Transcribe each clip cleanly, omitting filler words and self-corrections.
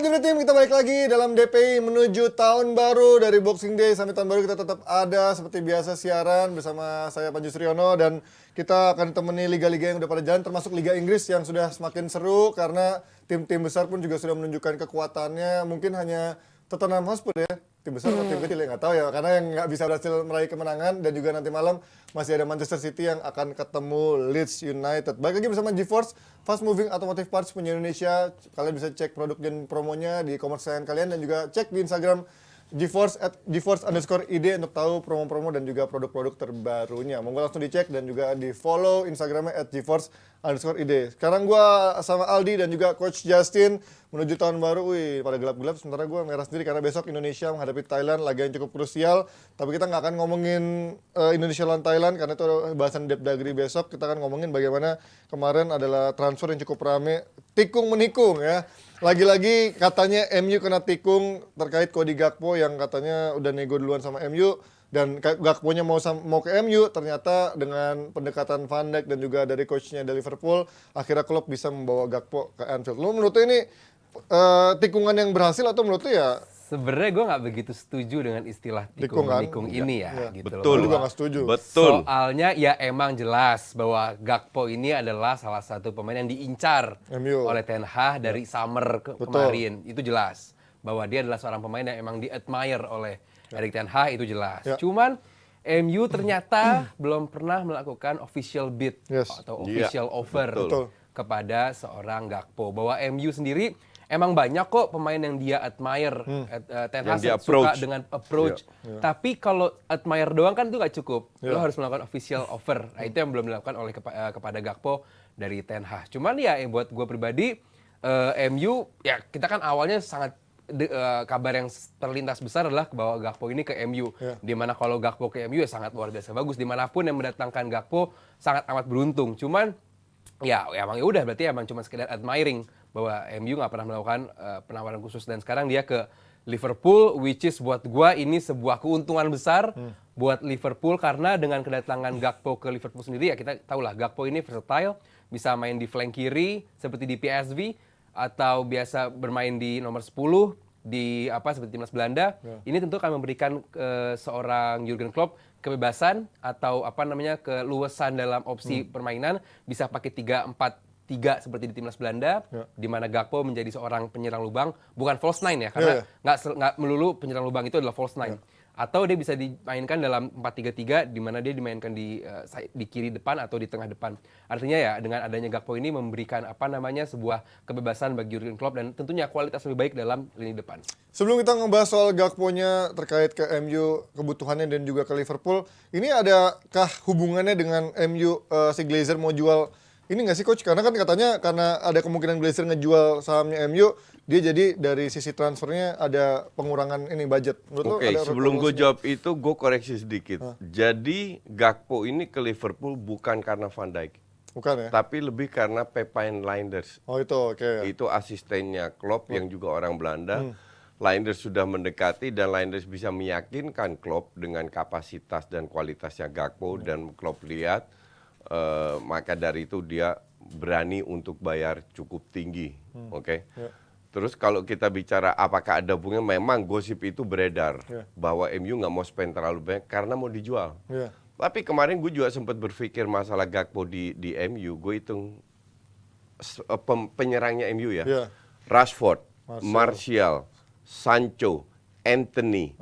Dream Team, kita balik lagi dalam DPI menuju tahun baru. Dari Boxing Day sampai tahun baru kita tetap ada seperti biasa siaran bersama saya Panji Suryono. Dan kita akan temani liga-liga yang udah pada jalan, termasuk Liga Inggris yang sudah semakin seru. Karena tim-tim besar pun juga sudah menunjukkan kekuatannya. Mungkin hanya Tottenham Hotspur ya, tim besar atau tim kecil ya nggak tahu ya. Karena yang nggak bisa berhasil meraih kemenangan. Dan juga nanti malam masih ada Manchester City yang akan ketemu Leeds United. Balik lagi bersama GeForce, Fast Moving Automotive Parts punya Indonesia. Kalian bisa cek produk dan promonya di e-commerce kalian. Dan juga cek di Instagram GeForce @GeForce_ID untuk tahu promo-promo dan juga produk-produk terbarunya. Monggo langsung dicek dan juga di follow Instagramnya @GeForce_ID. Sekarang gue sama Aldi dan juga Coach Justin menuju tahun baru. Wih, pada gelap-gelap. Sementara gue merah sendiri karena besok Indonesia menghadapi Thailand, laga yang cukup krusial. Tapi kita nggak akan ngomongin Indonesia lawan Thailand karena itu bahasan Depdagri besok. Kita akan ngomongin bagaimana kemarin adalah transfer yang cukup rame, tikung menikung ya. Lagi-lagi katanya MU kena tikung terkait Cody Gakpo yang katanya udah nego duluan sama MU. Dan Gakpo-nya mau ke MU, ternyata dengan pendekatan Van Dijk dan juga dari coachnya dari Liverpool, akhirnya klub bisa membawa Gakpo ke Anfield. Lu menurut lu ini tikungan yang berhasil atau menurut lu ya? Sebenarnya gue nggak begitu setuju dengan istilah tikung-menikung ini ya. Gitu Betul. Gue juga nggak setuju. Betul. Soalnya ya emang jelas bahwa Gakpo ini adalah salah satu pemain yang diincar MU oleh Ten Hag dari summer kemarin. Itu jelas bahwa dia adalah seorang pemain yang emang di-admire oleh Erik Ten Hag, itu jelas. Cuman MU ternyata belum pernah melakukan official bid atau official offer kepada seorang Gakpo. Bahwa MU sendiri emang banyak kok pemain yang dia admire, Ten Hag suka dengan approach. Tapi kalau admire doang kan itu nggak cukup. Lo harus melakukan official offer. Nah, itu yang belum dilakukan oleh kepada Gakpo dari Ten Hag. Cuman ya buat gue pribadi, MU ya kita kan awalnya sangat kabar yang terlintas besar adalah bahwa Gakpo ini ke MU. Dimana kalau Gakpo ke MU ya sangat luar biasa bagus. Dimanapun yang mendatangkan Gakpo sangat amat beruntung. Cuman ya emang ya udah berarti emang cuma sekedar admiring bahwa MU nggak pernah melakukan penawaran khusus, dan sekarang dia ke Liverpool, which is buat gua ini sebuah keuntungan besar buat Liverpool karena dengan kedatangan Gakpo ke Liverpool sendiri ya kita tahulah Gakpo ini versatile, bisa main di flank kiri seperti di PSV atau biasa bermain di nomor 10 di seperti timnas Belanda. Ini tentu akan memberikan seorang Jurgen Klopp kebebasan atau keluasan dalam opsi permainan, bisa pakai 3-4-3 seperti di timnas Belanda, di mana Gakpo menjadi seorang penyerang lubang, bukan false nine ya, karena nggak melulu penyerang lubang itu adalah false nine. Atau dia bisa dimainkan dalam 4-3-3 di mana dia dimainkan di kiri depan atau di tengah depan. Artinya ya dengan adanya Gakpo ini memberikan sebuah kebebasan bagi Jurgen Klopp dan tentunya kualitas lebih baik dalam lini depan. Sebelum kita ngebahas soal Gakpo-nya terkait ke MU, kebutuhannya dan juga ke Liverpool, ini adakah hubungannya dengan MU si Glazer mau jual ini nggak sih Coach? Karena kan katanya karena ada kemungkinan Glazer ngejual sahamnya MU, dia jadi dari sisi transfernya ada pengurangan ini budget. Oke, sebelum gue jawab itu, gue koreksi sedikit. Jadi Gakpo ini ke Liverpool bukan karena Van Dijk. Bukan ya? Tapi lebih karena Pepijn Lijnders. Oh itu, oke. Itu asistennya Klopp yang juga orang Belanda. Lijnders sudah mendekati dan Lijnders bisa meyakinkan Klopp dengan kapasitas dan kualitasnya Gakpo, dan Klopp lihat maka dari itu dia berani untuk bayar cukup tinggi. Oke. Terus kalau kita bicara apakah ada hubungan, memang gosip itu beredar bahwa MU nggak mau spend terlalu banyak karena mau dijual. Tapi kemarin gue juga sempat berpikir masalah Gakpo di MU, gue hitung penyerangnya MU ya. Rashford, Martial, Sancho, Anthony,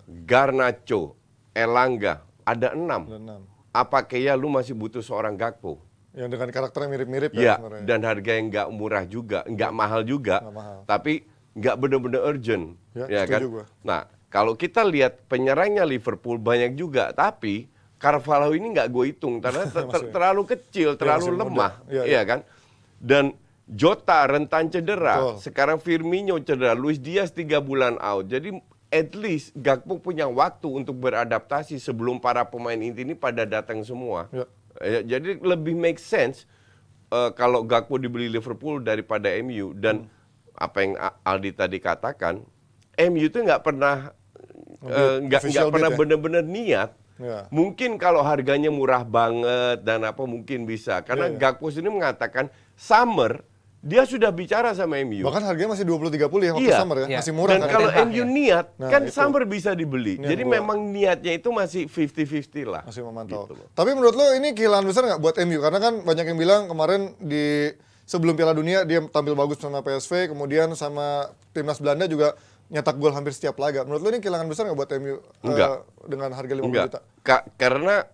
Garnacho, Elanga, ada 6. Apa kayak lu masih butuh seorang Gakpo? Yang dengan karakternya mirip-mirip ya sebenarnya. Dan harga yang nggak murah juga, nggak mahal juga, tapi nggak benar-benar urgent, ya kan? Nah, kalau kita lihat penyerangnya Liverpool banyak juga, tapi Carvalho ini nggak gue hitung karena terlalu kecil, terlalu lemah, ya kan? Dan Jota rentan cedera, sekarang Firmino cedera, Luis Diaz 3 bulan out, jadi at least Gakpo punya waktu untuk beradaptasi sebelum para pemain inti ini pada datang semua. Jadi lebih make sense kalau Gakpo dibeli Liverpool daripada MU. Dan apa yang Aldi tadi katakan, MU itu nggak pernah benar-benar niat. Mungkin kalau harganya murah banget dan mungkin bisa. Karena Gakpo sendiri mengatakan summer dia sudah bicara sama MU. Bahkan harganya masih 20-30 ya waktu Iya. summer ya, Iya. masih murah Dan kan. kalau Ten Hag, MU ya. niat, Nah, kan itu. summer bisa dibeli. Ini Jadi gua- memang niatnya itu masih 50-50 lah. Masih memantau. Gitu loh. Tapi menurut lo ini kehilangan besar nggak buat MU? Karena kan banyak yang bilang kemarin di sebelum Piala Dunia dia tampil bagus sama PSV, kemudian sama timnas Belanda juga nyetak gol hampir setiap laga. Menurut lo ini kehilangan besar nggak buat MU Enggak. dengan harga 50 Enggak, juta? Karena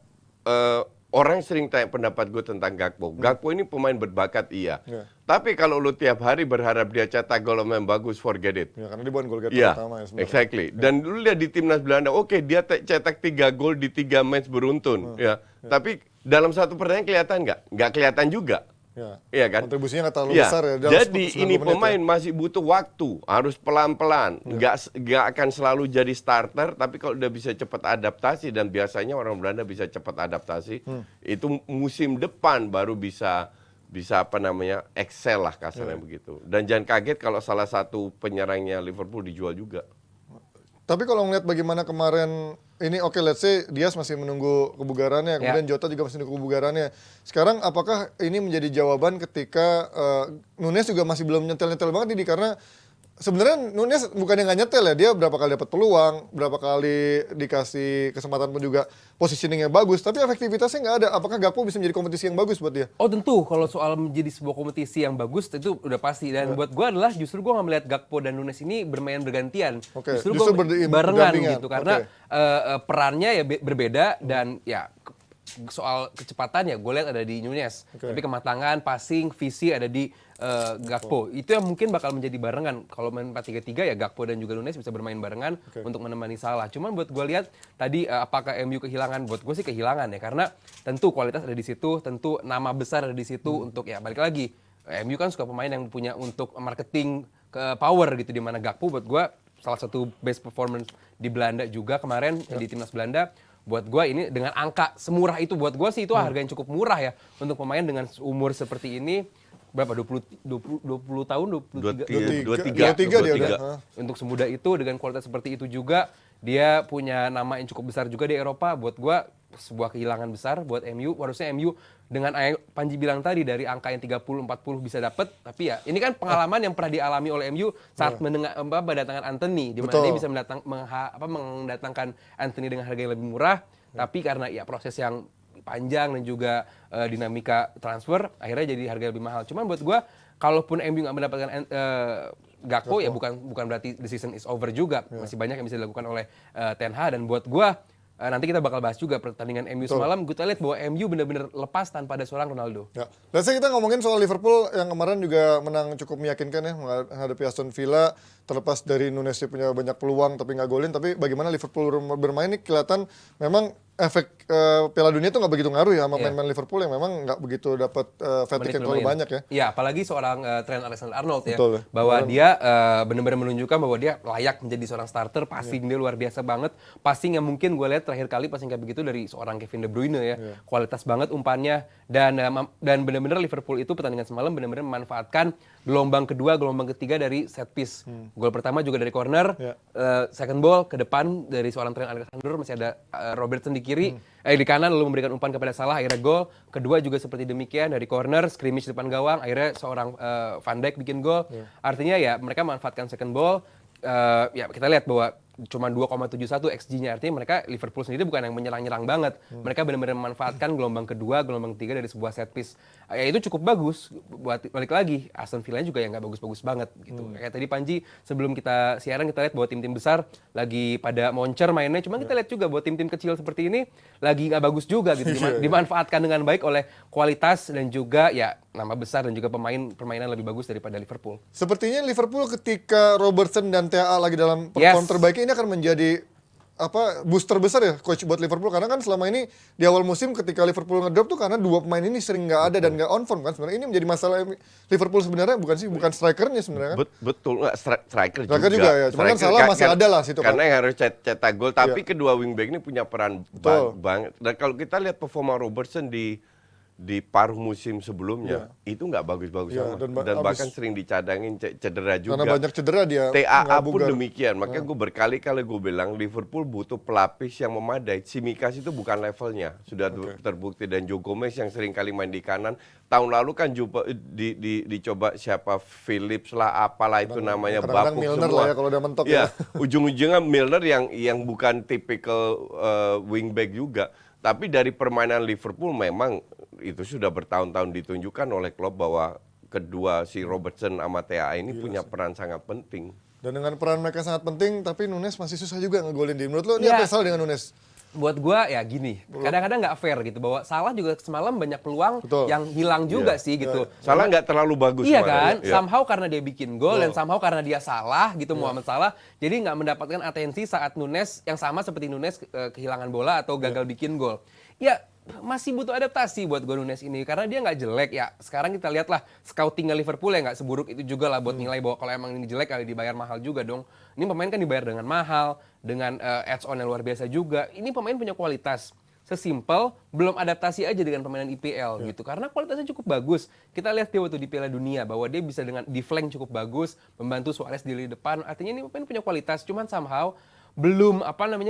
orang sering tanya pendapat gue tentang Gakpo. Gakpo ini pemain berbakat, iya. Iya. Tapi kalau lu tiap hari berharap dia cetak gol yang bagus, forget it. Ya karena dia bukan gol getter Iya, pertama ya sebenarnya. exactly. Dan dulu lihat di timnas Belanda, oke dia cetak 3 gol di 3 match beruntun, ya. Tapi dalam satu pertandingan kelihatan nggak? Nggak kelihatan juga. Ya. Iya kan? Kontribusinya nggak terlalu Iya. besar ya. dalam Jadi 90 ini menit pemain ya. masih butuh waktu, harus pelan-pelan. Nggak akan selalu jadi starter, tapi kalau udah bisa cepat adaptasi dan biasanya orang Belanda bisa cepat adaptasi, itu musim depan baru bisa apa namanya excel lah kasarnya begitu. Dan jangan kaget kalau salah satu penyerangnya Liverpool dijual juga. Tapi kalau ngeliat bagaimana kemarin ini oke, let's say Diaz masih menunggu kebugarannya, kemudian Jota juga masih menunggu kebugarannya. Sekarang apakah ini menjadi jawaban ketika Nunes juga masih belum nyetel-nyetel banget nih, karena sebenarnya Nunes bukannya nggak nyetel ya, dia berapa kali dapat peluang, berapa kali dikasih kesempatan pun juga positioningnya bagus, tapi efektivitasnya nggak ada. Apakah Gakpo bisa menjadi kompetisi yang bagus buat dia? Oh tentu, kalau soal menjadi sebuah kompetisi yang bagus itu udah pasti. Dan buat gue adalah justru gue nggak melihat Gakpo dan Nunes ini bermain bergantian. Oke, Justru justru gue barengan berdampingan. gitu. Karena perannya ya berbeda dan ya soal kecepatan ya gue lihat ada di Nunes. Tapi kematangan, passing, visi ada di Gakpo. Itu yang mungkin bakal menjadi barengan. Kalau main 4-3-3 ya Gakpo dan juga Nunes bisa bermain barengan untuk menemani Salah. Cuman buat gue lihat tadi apakah MU kehilangan? Buat gue sih kehilangan ya. Karena tentu kualitas ada di situ, tentu nama besar ada di situ untuk ya balik lagi. MU kan suka pemain yang punya untuk marketing ke power gitu, di mana Gakpo buat gue salah satu best performance di Belanda juga kemarin di timnas Belanda. Buat gue ini dengan angka semurah itu, buat gue sih itu harga yang cukup murah ya untuk pemain dengan umur seperti ini. Berapa? 20 tahun? 23 dia udah. Untuk semuda itu dengan kualitas seperti itu juga, dia punya nama yang cukup besar juga di Eropa. Buat gue sebuah kehilangan besar buat MU. Harusnya MU dengan Panji bilang tadi dari angka yang 30-40 bisa dapat, tapi ya ini kan pengalaman yang pernah dialami oleh MU saat mendatangkan Anthony, di mana dia bisa mendatangkan Anthony dengan harga yang lebih murah, tapi karena ya proses yang panjang dan juga dinamika transfer akhirnya jadi harga lebih mahal. Cuman buat gue kalaupun MU nggak mendapatkan Gakpo ya bukan berarti the season is over juga. Masih banyak yang bisa dilakukan oleh Ten Hag, dan buat gue nanti kita bakal bahas juga pertandingan MU semalam. Kita lihat bahwa MU benar-benar lepas tanpa ada seorang Ronaldo. Ya. Let's say kita ngomongin soal Liverpool yang kemarin juga menang cukup meyakinkan ya menghadapi Aston Villa. Terlepas dari Nunes punya banyak peluang tapi nggak golin, tapi bagaimana Liverpool bermain ini kelihatan memang efek Piala Dunia itu nggak begitu ngaruh ya sama pemain Liverpool yang memang nggak begitu dapat fatigue yang terlalu banyak ya. Iya, apalagi seorang Trent Alexander-Arnold ya. Betul, ya. Bahwa dia benar-benar menunjukkan bahwa dia layak menjadi seorang starter. Passing dia luar biasa banget. Passing yang mungkin gue lihat terakhir kali passing kayak begitu dari seorang Kevin De Bruyne ya. Kualitas banget umpannya, dan benar-benar Liverpool itu pertandingan semalam benar-benar memanfaatkan gelombang kedua, gelombang ketiga dari set piece. Gol pertama juga dari corner, second ball ke depan dari seorang Trent Alexander, masih ada Robertson di kiri, di kanan, lalu memberikan umpan kepada Salah, akhirnya gol. Kedua juga seperti demikian dari corner, scrimmage depan gawang, akhirnya seorang Van Dijk bikin gol. Artinya ya mereka memanfaatkan second ball. Ya kita lihat bahwa cuma 2,71 XG-nya, artinya mereka Liverpool sendiri bukan yang menyerang-nyerang banget. Mereka benar-benar memanfaatkan gelombang kedua, gelombang ketiga dari sebuah set piece. Ya itu cukup bagus. Buat balik lagi, Aston Villa juga yang nggak bagus-bagus banget gitu. Kayak tadi Panji sebelum kita siaran kita lihat bahwa tim-tim besar lagi pada moncer mainnya. Cuma kita lihat juga bahwa tim-tim kecil seperti ini lagi nggak bagus juga gitu. Dimanfaatkan dengan baik oleh kualitas dan juga ya nama besar dan juga permainan lebih bagus daripada Liverpool. Sepertinya Liverpool ketika Robertson dan TAA lagi dalam perform terbaiknya ini akan menjadi booster besar ya coach buat Liverpool, karena kan selama ini di awal musim ketika Liverpool ngedrop tuh karena dua pemain ini sering nggak ada dan nggak on form kan. Sebenarnya ini menjadi masalah Liverpool sebenarnya, bukan strikernya sebenarnya kan. Betul, nggak striker juga ya. Cuma kan Salah masih ada lah situ karena kan. yang harus cetak gol, tapi kedua wingback ini punya peran banget. Dan kalau kita lihat performa Robertson di di paruh musim sebelumnya itu nggak bagus-bagus amat. Dan bahkan sering dicadangin cedera juga. Karena banyak cedera dia. TAA pun demikian. Makanya gue berkali-kali gue bilang Liverpool butuh pelapis yang memadai. Tsimikas itu bukan levelnya. Sudah terbukti. Dan Joe Gomez yang sering kali main di kanan. Tahun lalu kan dicoba siapa Phillips lah, apalah itu namanya, bapuk Milner semua. lah ya kalau udah mentok ya. Ujung-ujungnya Milner yang bukan tipikal wingback juga. Tapi dari permainan Liverpool memang itu sudah bertahun-tahun ditunjukkan oleh Klopp bahwa kedua si Robertson sama TAA ini punya peran sangat penting. Dan dengan peran mereka sangat penting, tapi Nunes masih susah juga ngegolin dia. Menurut lo ini apa salah dengan Nunes? Buat gua ya gini, kadang-kadang nggak fair gitu, bahwa Salah juga semalam banyak peluang yang hilang juga sih gitu. Salah nggak terlalu bagus. Iya kan, somehow karena dia bikin gol dan somehow karena dia salah gitu, Muhammad Salah, jadi nggak mendapatkan atensi saat Nunes yang sama seperti Nunes kehilangan bola atau gagal bikin gol. Ya masih butuh adaptasi buat gue Nunes ini, karena dia nggak jelek ya. Sekarang kita lihatlah scoutingnya Liverpool ya nggak seburuk itu juga lah buat nilai bahwa kalau emang ini jelek kali dibayar mahal juga dong. Ini pemain kan dibayar dengan mahal, dengan ads-on yang luar biasa juga. Ini pemain punya kualitas. Sesimpel belum adaptasi aja dengan permainan IPL gitu, karena kualitasnya cukup bagus. Kita lihat dia waktu di Piala Dunia bahwa dia bisa dengan di flank cukup bagus, membantu Suarez di lini depan. Artinya ini pemain punya kualitas, cuman somehow belum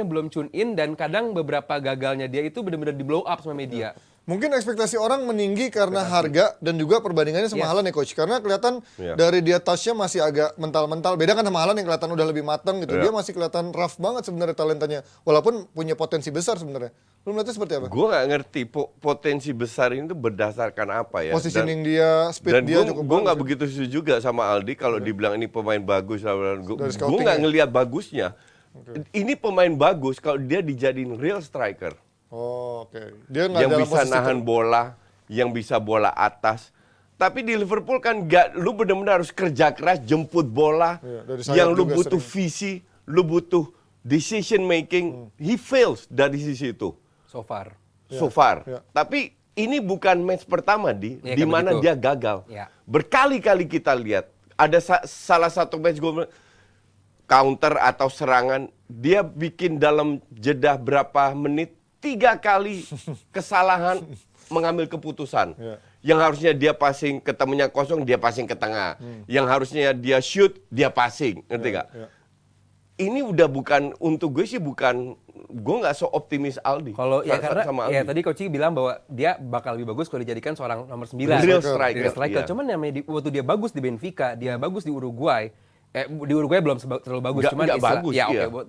belum tune in, dan kadang beberapa gagalnya dia itu benar-benar di blow up sama media. Mungkin ekspektasi orang meninggi karena harga dan juga perbandingannya sama Haaland ya coach. Karena kelihatan dari dia touch-nya masih agak mental-mental. Beda kan sama Haaland yang kelihatan udah lebih matang gitu. Dia masih kelihatan rough banget sebenarnya talentanya. Walaupun punya potensi besar sebenarnya. Lu melihatnya seperti apa? Gue nggak ngerti potensi besar ini tuh berdasarkan apa ya. Positioning dia, speed dia cukup bagus. Gue nggak begitu setuju juga sama Aldi kalau dibilang ini pemain bagus. Gue nggak ngelihat bagusnya. Ini pemain bagus kalau dia dijadiin real striker. Oh, oke. Dia nggak yang dalam bisa nahan bola, yang bisa bola atas. Tapi di Liverpool kan lu benar-benar harus kerja keras, jemput bola. Yang lu butuh visi, lu butuh decision making. He fails dari sisi itu. So far. Tapi ini bukan match pertama di mana dia gagal. Berkali-kali kita lihat. Ada salah satu match counter atau serangan, dia bikin dalam jeda berapa menit 3 kali kesalahan mengambil keputusan. Yang harusnya dia passing ke temennya kosong, dia passing ke tengah. Yang harusnya dia shoot, dia passing. Ngerti gak? Ini udah bukan, untuk gue sih bukan, gue nggak so optimis Aldi. Kalau ya karena ya tadi Coach bilang bahwa dia bakal lebih bagus kalau dijadikan seorang nomor 9. Real striker. Cuman namanya waktu dia bagus di Benfica, dia bagus di Uruguay. Di Uruguay belum terlalu bagus, cuman bagus,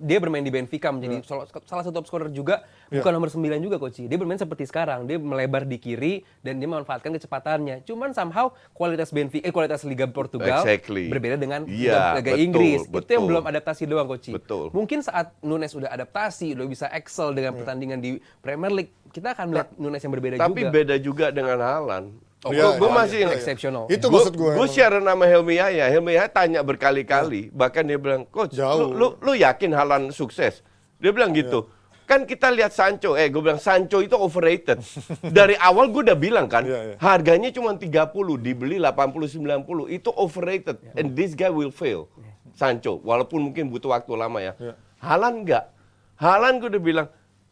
dia bermain di Benfica menjadi salah satu top scorer juga, bukan nomor 9 juga Coach. Dia bermain seperti sekarang, dia melebar di kiri dan dia memanfaatkan kecepatannya. Cuman somehow kualitas kualitas Liga Portugal berbeda dengan Liga Inggris. Itu yang belum adaptasi doang Coach. Mungkin saat Nunes udah adaptasi, udah bisa excel dengan pertandingan di Premier League, kita akan melihat Nunes yang berbeda juga. Tapi beda juga dengan Haaland. Gue masih exceptional. Itu maksud gue. Gue siaran nama Helmi Yahya. Helmi Yahya tanya berkali-kali. Bahkan dia bilang, Coach, lu yakin Haaland sukses? Dia bilang gitu. Kan kita lihat Sancho. Gue bilang, Sancho itu overrated. Dari awal gue udah bilang kan, harganya cuma 30, dibeli 80-90. Itu overrated. And this guy will fail. Sancho. Walaupun mungkin butuh waktu lama ya. Haaland enggak. Haaland gue udah bilang,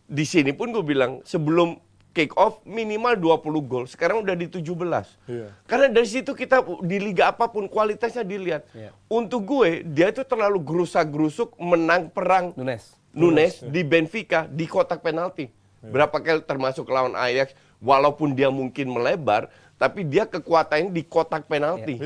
di sini pun gue bilang, sebelum kick off minimal 20 gol. Sekarang udah di 17. Karena dari situ kita di liga apapun kualitasnya dilihat. Untuk gue dia itu terlalu gerusak-gerusuk menang perang Nunes di Benfica di kotak penalti. Berapa kali termasuk lawan Ajax, walaupun dia mungkin melebar, tapi dia kekuatannya di kotak penalti.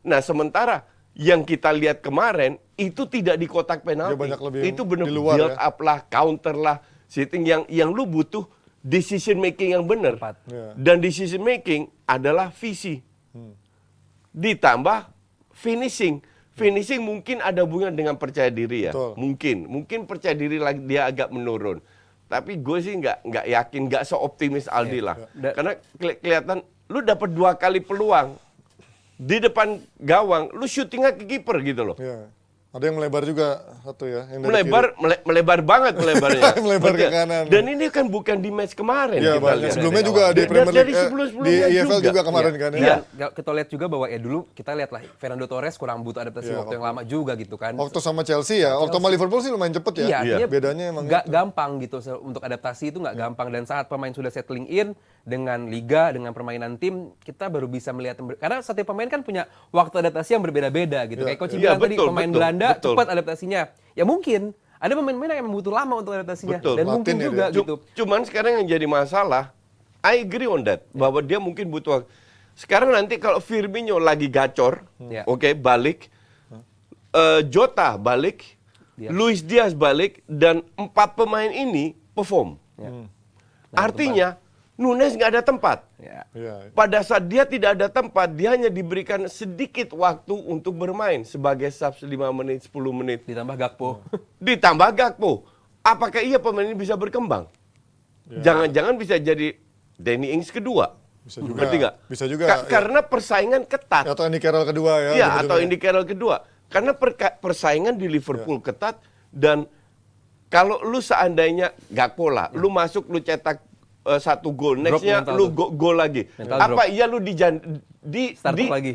Nah, sementara yang kita lihat kemarin itu tidak di kotak penalti. Itu benar build up lah, counter lah, sitting yang lu butuh decision making yang benar. Dan decision making adalah visi. Ditambah finishing. Finishing mungkin ada hubungan dengan percaya diri ya. Mungkin percaya diri lagi dia agak menurun. Tapi gue sih nggak yakin, nggak seoptimis Aldi lah. Karena kelihatan lu dapat 2 kali peluang di depan gawang, lu syutingnya ke kiper gitu loh. Ada yang melebar juga satu ya. Yang dari melebar banget melebarnya. Melebar ke kanan. Dan ini kan bukan di match kemarin. Iya, kita lihat. sebelumnya juga di Premier League, di EFL juga kemarin kan. Iya, kita lihat juga bahwa dulu kita lihat lah Fernando Torres kurang butuh adaptasi waktu yang lama juga gitu kan. Waktu sama Chelsea ya, waktu sama Liverpool sih lumayan cepet ya. Iya, bedanya emang nggak gampang gitu untuk adaptasi itu nggak gampang, dan saat pemain sudah settling in dengan liga, dengan permainan tim, kita baru bisa melihat karena setiap pemain kan punya waktu adaptasi yang berbeda-beda gitu. Kayak Coach bilang tadi pemain Belanda cepat adaptasinya. Ya mungkin ada pemain-pemain yang butuh lama untuk adaptasinya dan mungkin juga gitu. Cuman sekarang yang jadi masalah, I agree on that, bahwa dia mungkin butuh. Sekarang nanti kalau Firmino lagi gacor, oke, balik, Jota balik, Luis Diaz balik, dan 4 pemain ini perform. Artinya Nunes nggak ada tempat. Pada saat dia tidak ada tempat, dia hanya diberikan sedikit waktu untuk bermain sebagai sub 5 menit, 10 menit. Ditambah Gakpo. Ditambah Gakpo. Apakah pemain ini bisa berkembang? Jangan-jangan bisa jadi Danny Ings kedua. Bisa juga. Ngerti nggak? Bisa juga. Karena persaingan ketat. Atau Andy Carroll kedua ya. Iya, atau Andy Carroll kedua. Karena persaingan di Liverpool ketat, dan kalau lu seandainya Gakpo lah, lu masuk, lu cetak 1 gol, nextnya lu gol lagi. Apa iya lu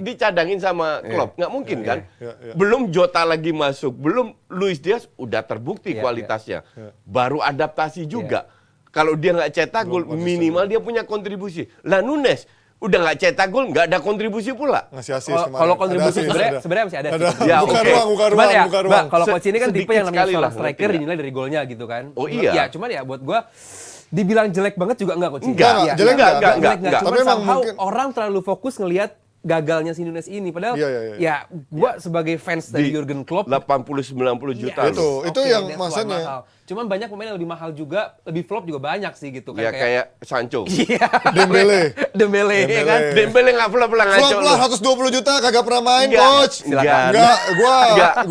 dicadangin sama Klopp? Nggak mungkin kan? Belum Jota lagi masuk, belum Luis Diaz udah terbukti kualitasnya. Baru adaptasi juga. Kalau dia nggak cetak gol, minimal dia punya kontribusi. Lah Nunes udah nggak cetak gol, nggak ada kontribusi pula. Ngasih asis kemarin. Kalau kontribusi sebenarnya masih ada. Ya, buka ruang. Kalau Coach ini kan tipe yang namanya seorang striker dinilai dari golnya gitu kan. Oh iya. Ya, cuman ya buat gua dibilang jelek banget juga enggak Coach. Enggak, jelek enggak. Tapi somehow orang terlalu fokus ngelihat gagalnya si Nunes ini, padahal ya gua sebagai fans dari Jurgen Klopp 80-90 juta. Itu yang masanya. Cuman banyak pemain yang lebih mahal juga, lebih flop juga banyak sih gitu kan. Ya kayak Sancho. Dembele ya kan. Dembele nggak flop lah ngaco. Flop lah 120 juta kagak pernah main, Coach. Enggak, gua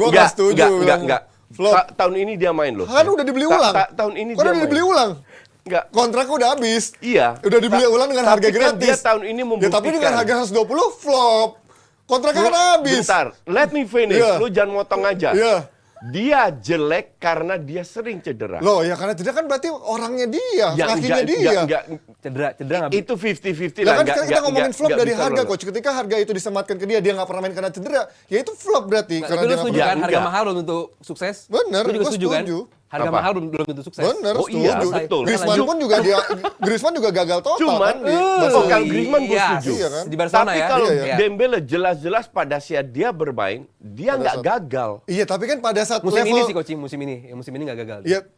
enggak setuju. Enggak. Tahun ini dia main loh. Kan udah dibeli ulang. Tahun ini dia udah dibeli ulang. Enggak. Kontraknya udah habis. Iya. Udah dibeli ulang dengan harga gratis. Dia tahun ini membuktikan. Tapi dengan harga 120 flop. Kontraknya kan habis. Bentar, let me finish. Lu jangan motong aja. Dia jelek karena dia sering cedera. Loh, ya karena cedera kan berarti orangnya dia, kakinya dia. Cedera itu 50-50 lah. Kan kita ngomongin flop dari harga, Coach. Ketika harga itu disematkan ke dia nggak pernah main karena cedera, ya itu flop berarti. Tapi lu setuju kan harga mahal belum tentu sukses? Bener, lu juga setuju kan? Harga mahal belum tentu sukses. Bener, oh setuju. Iya, betul. Griezmann juga gagal total. Cuman, kan? kalau Griezmann gue setuju. Iya kan? Di Barcelona. Tapi kalau Dembele jelas-jelas pada saat dia bermain, dia nggak gagal. Iya, tapi kan pada saat musim ini sih, Coach, musim ini nggak gagal. Iya.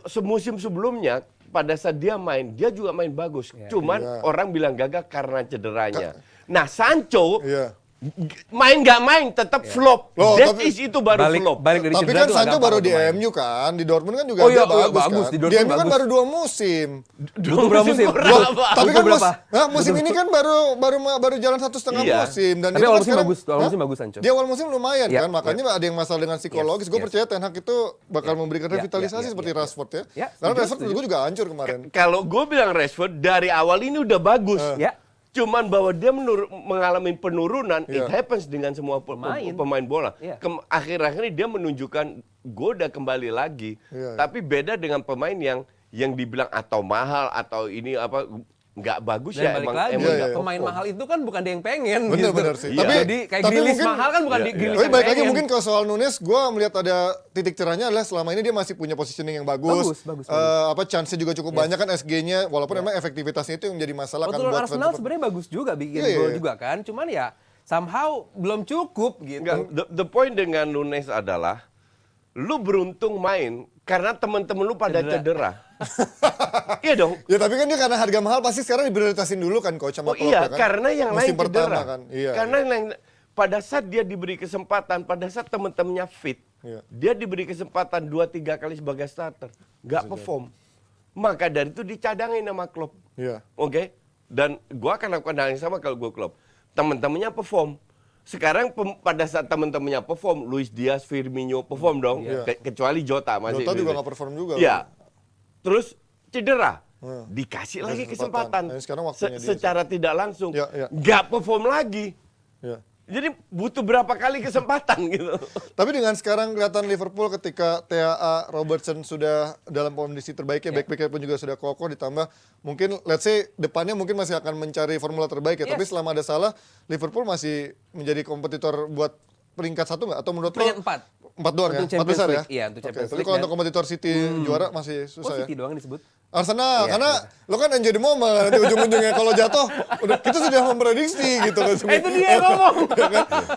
Semusim sebelumnya, pada saat dia main, dia juga main bagus. Cuman orang bilang gagal karena cederanya. Nah, Sancho main nggak main tetap flop. Itu baru flop. Tapi kan Sancho baru di MU kan, di Dortmund kan juga dia bagus kan. Di MU kan baru 2 musim. Berapa musim? Tapi kan musim ini kan baru jalan 1,5 musim, dan tapi awal musim bagus Sancho. Dia awal musim lumayan kan, makanya ada yang masalah dengan psikologis. Gue percaya Ten Hag itu bakal memberikan revitalisasi seperti Rashford ya. Karena Rashford gue juga hancur kemarin. Kalau gue bilang Rashford dari awal ini udah bagus. Cuman bahwa dia mengalami penurunan, it happens dengan semua pemain bola. Akhir-akhir ini dia menunjukkan gue udah kembali lagi. Tapi beda dengan pemain yang dibilang atau mahal atau ini apa nggak bagus. Dan ya balik emang lagi, pemain mahal itu kan bukan dia yang pengen. Bener gitu. sih. Jadi kayak Grealish mahal kan bukan Grealish yang pengen. Tapi balik lagi mungkin kalau soal Nunes, gue melihat ada titik cerahnya adalah selama ini dia masih punya positioning yang bagus. Chance-nya juga cukup banyak kan, SG-nya, walaupun emang efektivitasnya itu yang menjadi masalah kan buat Arsenal sebenarnya bagus juga bikin gol juga kan. Cuman ya somehow belum cukup gitu. The point dengan Nunes adalah lu beruntung main karena temen-temen lu pada cedera. Iya dong. Ya tapi kan dia karena harga mahal pasti sekarang diprioritasin dulu kan Coach sama Klopp iya, kan. Karena yang lain cedera. Kan. Iya, karena pada saat dia diberi kesempatan, pada saat temen-temennya fit, dia diberi kesempatan 2-3 kali sebagai starter, nggak perform. Maka dari itu dicadangin sama Klopp. Oke? Dan gua akan lakukan hal yang sama kalau gua Klopp. Temen-temennya perform. Sekarang pada saat teman-temannya perform, Luis Diaz, Firmino perform dong, kecuali Jota masih. Jota juga nggak perform juga. Iya. Terus cedera, dikasih lagi kesempatan. Nah, sekarang secara tidak langsung, nggak perform lagi. Jadi butuh berapa kali kesempatan gitu. Tapi dengan sekarang kelihatan Liverpool ketika TAA Robertson sudah dalam kondisi terbaiknya, back-backnya pun juga sudah kokoh, ditambah mungkin let's say depannya mungkin masih akan mencari formula terbaik ya. Tapi selama ada Salah, Liverpool masih menjadi kompetitor buat peringkat 1 nggak? Atau menurut lo? Peringkat 4. 4 doang ya? 4 besar ya? Iya, untuk Champions Tapi League. kalau untuk kompetitor City juara masih susah ya? City doang disebut. Arsenal, karena lo kan enjoy the moment, nanti ujung-ujungnya kalau jatuh, udah kita sudah memprediksi gitu kan. Itu dia yang ngomong.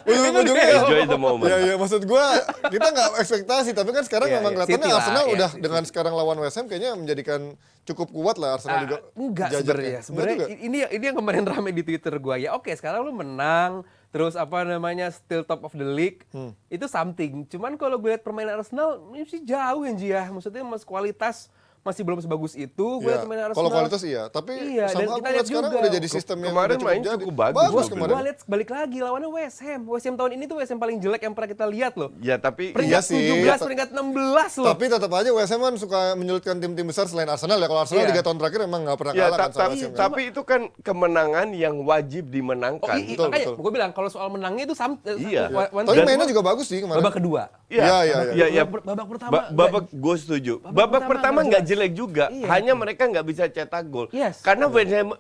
Ujung-ujungnya Enjoy the moment. ya maksud gue kita nggak ekspektasi, tapi kan sekarang memang kelihatannya City lah, Arsenal udah City. dengan sekarang lawan West Ham kayaknya menjadikan cukup kuat lah Arsenal juga. Enggak jajarnya. sebenarnya. Enggak juga? Ini yang kemarin rame di Twitter gua ya. Oke, sekarang lu menang, terus still top of the league. Itu something. Cuman kalau gue lihat permainan Arsenal ini sih jauh ya. Maksudnya kualitas masih belum sebagus itu. Gue lihat permainan Arsenal. Kalau kualitas iya, tapi Iya, dan sama kita aku lihat sekarang juga. udah jadi sistem yang Kemarin udah main jadi. cukup bagus kemarin. Gue lihat balik lagi lawannya West Ham. West Ham tahun ini tuh West Ham paling jelek yang pernah kita lihat loh. Ya tapi Peringkat Iya sih. 17, peringkat 16 loh. Tapi tetap aja West Ham kan suka menyulitkan tim-tim besar selain Arsenal ya. Kalau Arsenal 3 tahun terakhir emang nggak pernah ya, kalah kan sama West Ham. ya. tapi itu kan kemenangan yang wajib dimenangkan. Betul, Makanya betul. gue bilang kalau soal menangnya itu Iya. Tapi mainnya juga bagus sih kemarin. babak kedua. Iya. Babak pertama. Babak gue setuju. Babak pertama nggak jelek juga. Iya. Hanya mereka nggak bisa cetak gol. Yes. Karena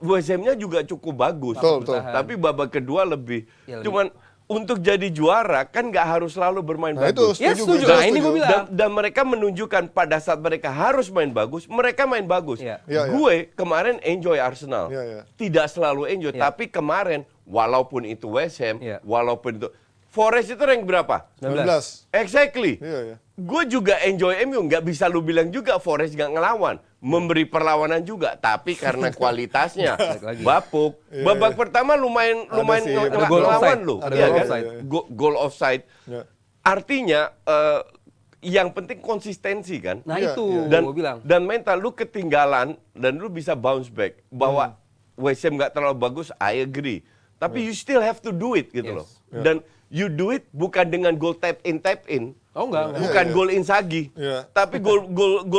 West Ham-nya juga cukup bagus. Betul. Tapi babak kedua lebih. Ya, lebih. Cuman untuk jadi juara kan nggak harus selalu bermain Nah itu bagus. Ya, setuju. setuju. gue, Nah, ini gue bilang. Dan mereka menunjukkan pada saat mereka harus main bagus, mereka main bagus. Iya. Iya, iya. Gue kemarin enjoy Arsenal. Iya, iya. Tidak selalu enjoy, Iya. tapi kemarin walaupun itu West Ham, Iya. walaupun itu Forest itu rank berapa? 19. Exactly. Iya. Gue juga enjoy MU, nggak bisa lu bilang juga Forest nggak ngelawan. Memberi perlawanan juga, tapi karena kualitasnya lagi. bapuk. Babak pertama lumayan sih, ada gol ngelawan offside. lu. Ada Iya gol kan? offside. Goal offside. Iya. Artinya yang penting konsistensi kan. Nah Iya, itu iya. gue bilang. Dan mental lu ketinggalan dan lu bisa bounce back. Bahwa West Ham nggak terlalu bagus, I agree. Tapi you still have to do it gitu Yes. loh. Dan you do it bukan dengan goal tap in. Oh enggak. Bukan gol Inzaghi. Iya. Tapi gol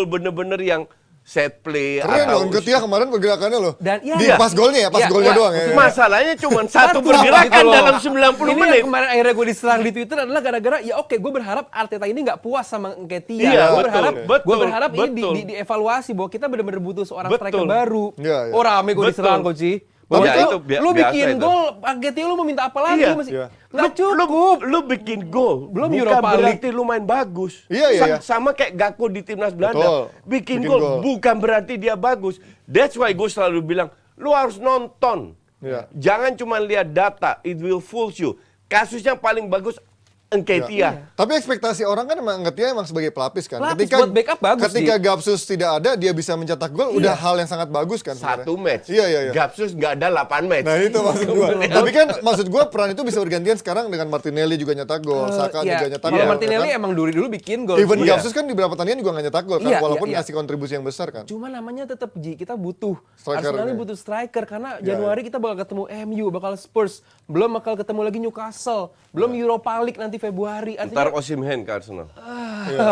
bener-bener yang set play Keren atau loh, Ketia kemarin pergerakannya loh. Dan iya. Di pas golnya ya, pas Iya, golnya iya. doang ya. masalahnya cuma satu Satu pergerakan gitu loh. dalam 90 Ini menit. yang kemarin akhirnya gue diserang di Twitter adalah gara-gara ya oke gue berharap Arteta ini nggak puas sama Nketiah. Iya, gue berharap betul, gue berharap ini betul. dievaluasi bahwa kita benar-benar butuh seorang Betul. striker baru. Iya, iya. Oh rame gue Betul. diserang Coach. Ya, Bahwa itu lu biasa bikin itu. gol, Nketiah lu mau minta apa lagi? Iya. Masih Iya. nggak cukup. Lu bikin gol, Belum bukan Europa League. berarti lu main bagus. Iya, iya, iya. Sama kayak Gakpo di timnas Belanda. Betul. Bikin Bikin gol gol. bukan berarti dia bagus. That's why gue selalu bilang, lu harus nonton. Iya. Jangan cuma lihat data, it will fool you. Kasusnya paling bagus Nketiah. Tapi ekspektasi orang kan emang Nketiah emang sebagai pelapis kan. Pelapis buat backup bagus, ketika Ji. Gapsus tidak ada, dia bisa mencetak gol, udah hal yang sangat bagus kan. Satu sebenarnya. match. Iya. Gapsus nggak ada 8 match. Nah itu maksud gue. Tapi kan maksud gue peran itu bisa bergantian sekarang dengan Martinelli juga nyetak gol, Saka Iya. juga nyetak Kalau gol. Martinelli ya kan? emang dulu bikin gol. Even Iya. Gapsus kan di beberapa pertandingan juga nggak nyetak gol kan, Iya, walaupun iya. ngasih kontribusi yang besar kan. Cuma namanya tetap Ji, kita butuh Striker Arsenal ini nih. butuh striker karena Januari kita bakal ketemu MU, bakal Spurs, belum bakal ketemu lagi Newcastle, belum Europa League nanti Februari. Ntar Artinya Osimhen ke Arsenal.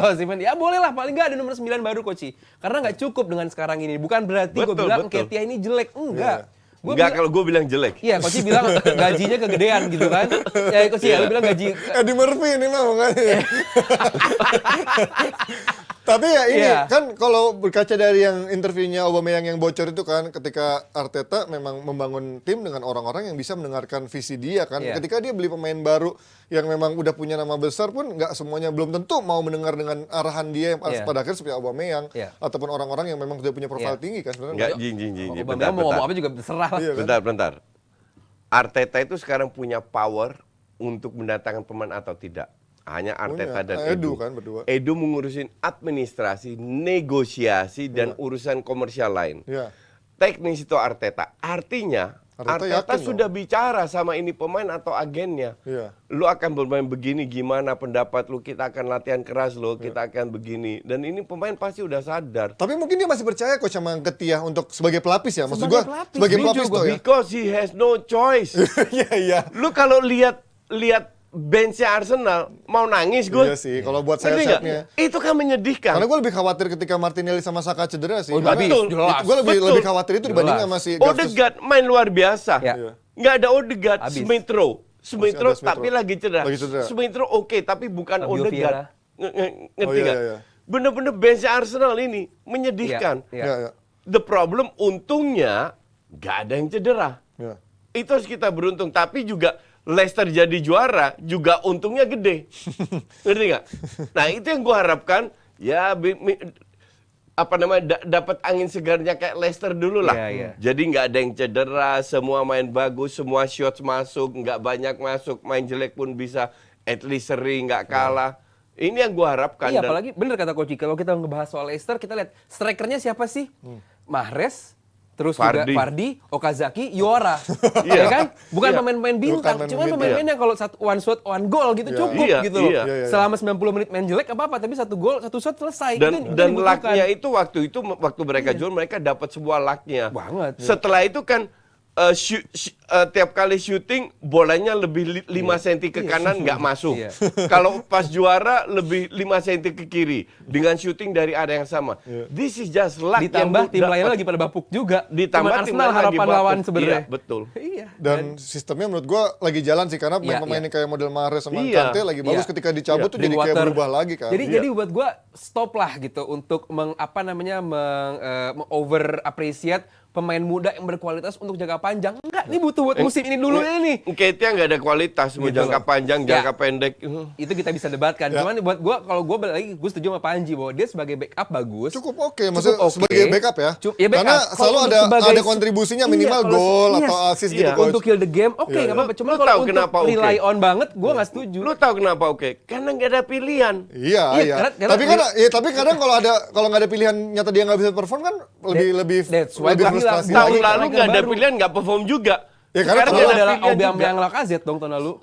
Osimhen, ya boleh lah paling nggak ada nomor 9 baru Coach. Karena nggak cukup dengan sekarang ini. Bukan berarti gue Betul, bilang betul. Nketiah ini jelek, enggak. Gua Enggak, bilang- kalau gue bilang jelek. Iya, Coach bilang gajinya kegedean gitu kan. Ya Coach ya, lu bilang gaji Eddie Murphy ini mah makanya. Tapi ya ini Iya. kan kalau berkaca dari yang interviewnya Aubameyang yang bocor itu kan ketika Arteta memang membangun tim dengan orang-orang yang bisa mendengarkan visi dia kan. Iya. Ketika dia beli pemain baru yang memang udah punya nama besar pun nggak semuanya belum tentu mau mendengar dengan arahan dia yang Iya. pada akhirnya seperti Aubameyang Iya. ataupun orang-orang yang memang sudah punya profil Iya. tinggi kan sebenarnya. Enggak, jing. Aubameyang Bentar, mau ngomong bentar. apa juga terserah lah. Iya kan? Bentar. Arteta itu sekarang punya power untuk mendatangkan pemain atau tidak. Hanya Arteta dan Edu Edu. kan berdua. Edu mengurusin administrasi, negosiasi, dan urusan komersial lain. Iya. Teknis itu Arteta. Artinya, Arteta Arteta yakin sudah bicara sama ini pemain atau agennya. Iya. Lu akan bermain begini, gimana pendapat lu, kita akan latihan keras lo, kita akan begini. Dan ini pemain pasti udah sadar. Tapi mungkin dia masih percaya coach sama Nketiah untuk sebagai pelapis ya. Maksud Sebagai gua pelapis, sebagai setuju pelapis gua. tuh ya. Because he has no choice. Iya. Lu kalau lihat benchnya Arsenal, mau nangis gue. Iya sih, kalau buat Ngerti nggak? sayap-sayapnya. Itu kan menyedihkan. Karena gue lebih khawatir ketika Martinelli sama Saka cedera sih. Oh, Karena betul, jelas. Gue Betul. lebih khawatir itu dibanding Jelas. sama si Gapsus. Odegaard main luar biasa. Ya. Nggak ada Odegaard, Habis. Smith Rowe. Smith Masih ada Rowe tapi lagi cedera. Smith Rowe oke, tapi bukan Fabio Odegaard. Ngerti nggak? Iya. Bener-bener bench Arsenal ini menyedihkan. Iya. The problem untungnya nggak ada yang cedera. Ya. Itu harus kita beruntung. Tapi juga Leicester jadi juara juga untungnya gede. Ngerti nggak? Nah itu yang gue harapkan ya dapat angin segarnya kayak Leicester dulu lah. Jadi nggak ada yang cedera, semua main bagus, semua shots masuk, nggak banyak masuk, main jelek pun bisa at least seri, nggak kalah. Ini yang gue harapkan. Iya, apalagi bener kata Coach, kalau kita ngebahas soal Leicester, kita lihat strikernya siapa sih? Mahrez, terus juga Vardy, Okazaki, Yora. Ya kan? Bukan pemain-pemain bintang, cuma pemain-pemain yang kalau one shot, one goal gitu cukup gitu loh. Selama 90 menit main jelek apa-apa, tapi satu gol, satu shot selesai. Dan lucknya itu waktu mereka jual, mereka dapat sebuah lucknya. Banget. Setelah itu kan tiap kali syuting bolanya lebih 5 cm ke kanan nggak masuk. Kalau pas juara lebih 5 cm ke kiri dengan syuting dari area yang sama. This is just luck. Ditambah tim lainnya lagi pada bapuk juga. Ditambah Arsenal harapan lawan sebenarnya. Iya, betul. Dan sistemnya menurut gua lagi jalan sih karena pemain kayak model Mahrez sama Kante lagi bagus, ketika dicabut tuh jadi kayak berubah lagi kan. Jadi buat gua stop lah gitu untuk over appreciate pemain muda yang berkualitas untuk jangka panjang. Enggak, ini butuh buat musim ini dulu ini. Ketia nggak ada kualitas, mau jangka panjang, jangka pendek. Itu kita bisa debatkan. Cuman buat gua, kalau gua balik lagi, gue setuju sama Panji bahwa dia sebagai backup bagus. Cukup oke, maksudnya sebagai backup ya. Karena selalu ada kontribusinya minimal gol atau assist gitu. Untuk kill the game, oke nggak apa-apa. Cuma kalau untuk rely on banget, gua nggak setuju. Lu tahu kenapa oke? Karena nggak ada pilihan. Iya. Tapi kadang kalau nggak ada pilihan nyata dia nggak bisa perform kan lebih frustrasi. Tahun lalu nggak ada pilihan, nggak perform juga. Ya karena itu adalah Aubameyang Lacazette dong tahun lalu.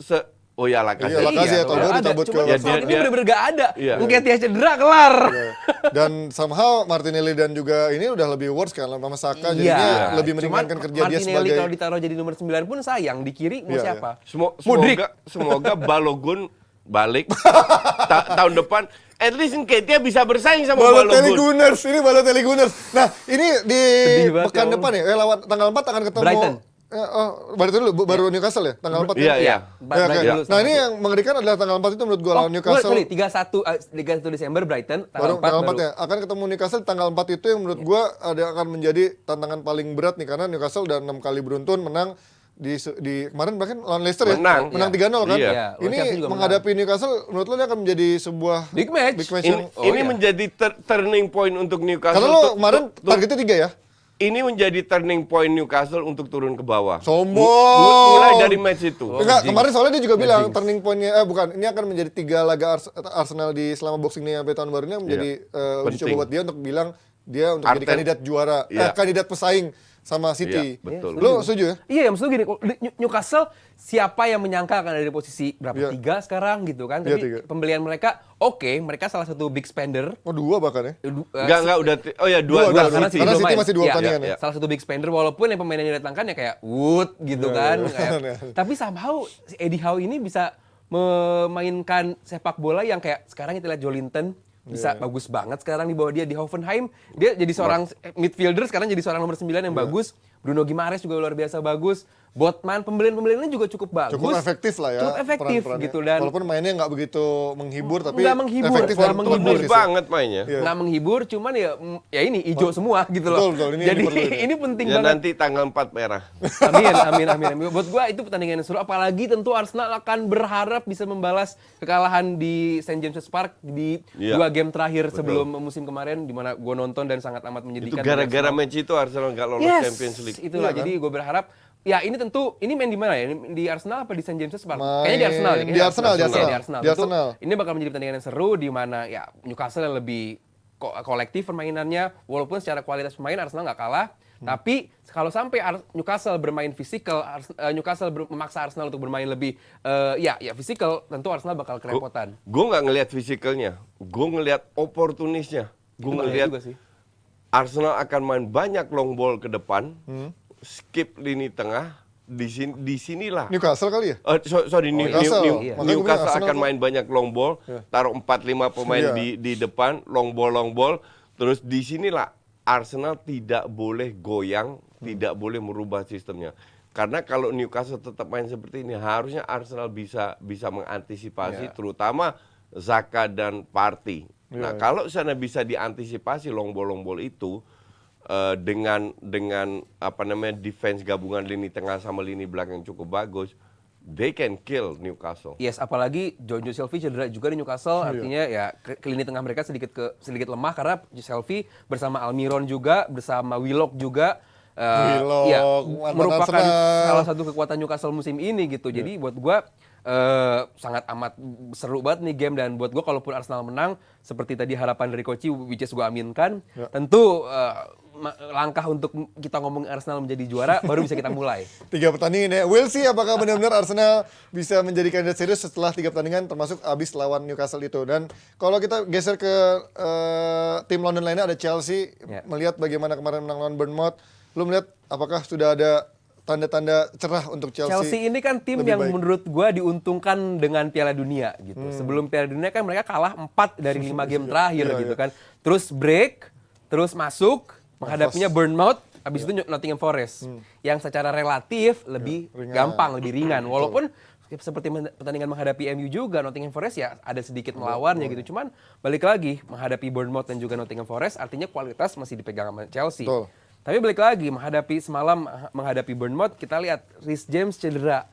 Oh ya Lacazette. Iya, Lacazette udah dicabut ke Arsenal. Ini bener-bener gak ada. Nketiah cedera kelar. Dan somehow Martinelli dan juga ini udah lebih worse kan sama Saka, jadinya lebih meringankan kerja dia sebagai. Martinelli kalau ditaruh jadi nomor 9 pun sayang, di kiri mau siapa? Semoga Balogun balik tahun depan. At least Nketiah bisa bersaing sama Balotelli Balogun. Gunners, ini Balotelli Gunners. Nah, ini di pekan depan ya, lawan tanggal 4 akan ketemu Brighton. Berarti dulu baru Newcastle ya, tanggal 4 ya? Iya. Nah, ini yang mengerikan adalah tanggal 4 itu menurut gua lawan Newcastle. 31 Desember Brighton, tanggal 4 ya. Akan ketemu Newcastle tanggal 4 itu yang menurut gua akan menjadi tantangan paling berat nih karena Newcastle udah 6 kali beruntun menang di kemarin bahkan lawan Leicester menang 3-0 kan. Ini menghadapi Newcastle menurut lo ini akan menjadi sebuah big match ini menjadi turning point untuk Newcastle. Karena lo kemarin targetnya 3 ya. Ini menjadi turning point Newcastle untuk turun ke bawah. Sombong. Mulai dari match itu. Enggak, kemarin soalnya dia juga bilang turning point-nya bukan, ini akan menjadi 3 laga Arsenal di selama Boxing Day sampai tahun barunya menjadi uji coba buat dia untuk bilang dia untuk jadi kandidat juara, kandidat pesaing sama City. Betul. Lo setuju ya? Iya, maksudnya gini, Newcastle siapa yang menyangka akan ada di posisi berapa? 3 sekarang gitu kan. Tapi pembelian mereka mereka salah satu big spender. Oh 2 bahkan ya? Enggak udah. Oh ya 2 karena City masih 2 pertandingan ya. Salah satu big spender walaupun yang pemain yang didatangkan ya kayak Wood gitu kan. Tapi somehow Eddie Howe ini bisa memainkan sepak bola yang kayak sekarang kita lihat Joelinton bisa bagus banget sekarang di bawah dia di Hoffenheim. Dia jadi seorang midfielder, sekarang jadi seorang nomor 9 yang bagus. Bruno Guimaraes juga luar biasa bagus. Botman, pembelian-pembeliannya juga cukup bagus. Cukup efektif lah ya. Cukup efektif gitu. Dan walaupun mainnya nggak begitu menghibur, tapi nggak menghibur, efektif dan menghibur banget mainnya. Nggak menghibur, cuman ya ini hijau semua gitu loh. Betul, jadi ini penting ya, banget. Nanti tanggal 4 merah. Amin. Buat gua itu pertandingan yang seru. Apalagi tentu Arsenal akan berharap bisa membalas kekalahan di St. James's Park di 2 game terakhir sebelum musim kemarin, di mana gua nonton dan sangat amat menyedihkan. Itu gara-gara match itu Arsenal nggak lolos Champions League. Itulah, jadi gue berharap ya ini tentu ini main di mana ya? Di Arsenal apa di St. James's Park? Kayaknya di Arsenal. Di Arsenal. Tentu, ini bakal menjadi pertandingan yang seru di mana ya Newcastle yang lebih kolektif permainannya, walaupun secara kualitas pemain Arsenal nggak kalah. Tapi kalau sampai Newcastle bermain fisikal, Newcastle memaksa Arsenal untuk bermain lebih fisikal, tentu Arsenal bakal kerepotan. Gue nggak ngelihat fisikalnya, gue ngelihat oportunisnya. Gue ngelihat Arsenal akan main banyak long ball ke depan, skip lini tengah, di sinilah. Newcastle kali ya? Newcastle akan main banyak long ball, taruh 4-5 pemain di depan, long ball, terus di sinilah Arsenal tidak boleh goyang, tidak boleh merubah sistemnya. Karena kalau Newcastle tetap main seperti ini, harusnya Arsenal bisa mengantisipasi, terutama Xhaka dan Partey. Nah, kalau sana bisa diantisipasi long ball itu dengan defense gabungan lini tengah sama lini belakang yang cukup bagus, they can kill Newcastle. Yes, apalagi Jonjo Shelvey cedera juga di Newcastle, artinya ya ke lini tengah mereka sedikit lemah karena Shelvey bersama Almiron juga, bersama Willock juga. Merupakan salah satu kekuatan Newcastle musim ini gitu. Jadi buat gua sangat amat seru banget nih game, dan buat gua kalaupun Arsenal menang seperti tadi harapan dari Koci, which is gua aminkan, tentu langkah untuk kita ngomong Arsenal menjadi juara baru bisa kita mulai. 3 pertandingan ya. We'll see apakah benar-benar Arsenal bisa menjadi kandidat serius setelah 3 pertandingan termasuk abis lawan Newcastle itu. Dan kalau kita geser ke tim London lainnya, ada Chelsea. Melihat bagaimana kemarin menang lawan Bournemouth, lu melihat apakah sudah ada tanda-tanda cerah untuk Chelsea? Chelsea ini kan tim yang menurut gue diuntungkan dengan Piala Dunia gitu. Sebelum Piala Dunia kan mereka kalah 4 dari 5 game terakhir gitu kan. Terus break, terus masuk, menghadapinya Bournemouth, habis itu Nottingham Forest. Yang secara relatif lebih gampang, lebih ringan. Walaupun seperti pertandingan menghadapi MU juga, Nottingham Forest ya ada sedikit melawannya gitu. Cuman balik lagi, menghadapi Bournemouth dan juga Nottingham Forest, artinya kualitas masih dipegang sama Chelsea. Betul. Tapi balik lagi, menghadapi Bournemouth, kita lihat Reece James cedera.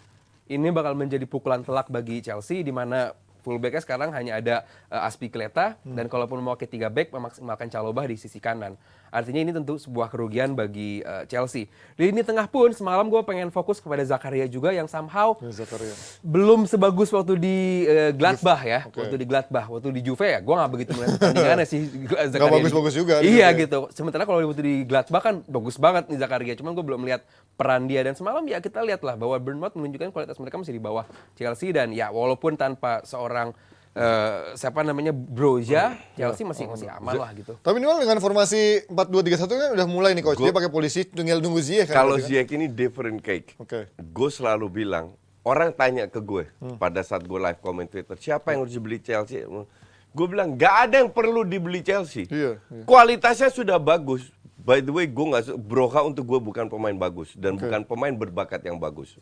Ini bakal menjadi pukulan telak bagi Chelsea, di mana fullbacknya sekarang hanya ada Azpilicueta, dan kalaupun mau ke 3 back, memaksimalkan Chalobah di sisi kanan. Artinya ini tentu sebuah kerugian bagi Chelsea. Di lini tengah pun semalam gue pengen fokus kepada Zakaria juga, yang somehow belum sebagus waktu di Gladbach ya. Waktu di Gladbach, waktu di Juve ya gue gak begitu melihat pertandingannya sih Zakaria. Gak bagus-bagus juga. Iya gitu. Sementara kalau waktu di Gladbach kan bagus banget nih Zakaria. Cuman gue belum lihat peran dia. Dan semalam ya kita lihat lah bahwa Bournemouth menunjukkan kualitas mereka masih di bawah Chelsea. Dan ya walaupun tanpa seorang Broja, Chelsea masih aman lah gitu. Tapi ini dengan formasi 4-2-3-1 kan udah mulai nih coach. Dia pakai polisi, tinggal nunggu Ziyech kan. Kalau Ziyech ini different cake. Gue selalu bilang, orang tanya ke gue pada saat gue live comment Twitter, siapa yang harus dibeli Chelsea? Gue bilang, gak ada yang perlu dibeli Chelsea. Kualitasnya sudah bagus. By the way, gue nggak Broja untuk gue bukan pemain bagus dan bukan pemain berbakat yang bagus.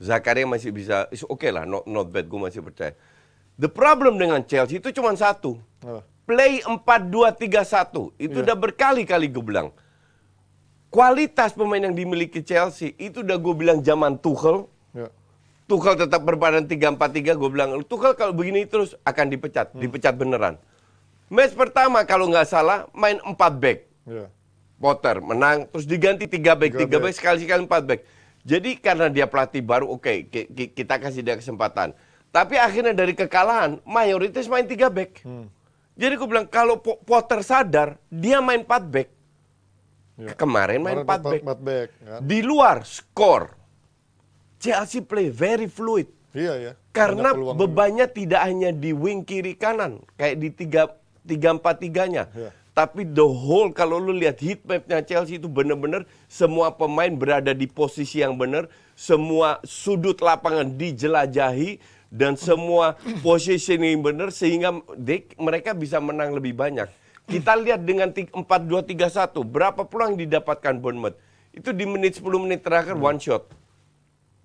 Zakaria masih bisa, oke lah, not bad, gue masih percaya. The problem dengan Chelsea itu cuma satu. Play 4-2-3-1. Itu udah berkali-kali gue bilang. Kualitas pemain yang dimiliki Chelsea itu udah gue bilang zaman Tuchel. Tuchel tetap berbadan 3-4-3. Gue bilang, Tuchel kalau begini terus akan dipecat. Dipecat beneran. Match pertama kalau nggak salah main 4 back. Potter menang, terus diganti 3 back. 3 back sekali-sekali 4 back. Jadi karena dia pelatih baru, oke, kita kasih dia kesempatan. Tapi akhirnya dari kekalahan, mayoritas main 3 back. Jadi aku bilang, kalau Potter sadar, dia main 4 back. Kemarin main 4 back. Kan? Di luar, skor. Chelsea play very fluid. Karena bebannya tidak hanya di wing kiri kanan. Kayak di 3-4-3-nya. Tapi the whole, kalau lu lihat heat map-nya Chelsea itu benar-benar semua pemain berada di posisi yang benar. Semua sudut lapangan dijelajahi. Dan semua positioning benar sehingga mereka bisa menang lebih banyak. Kita lihat dengan 4-2-3-1, berapa peluang didapatkan Bournemouth. Itu di menit 10 menit terakhir one shot.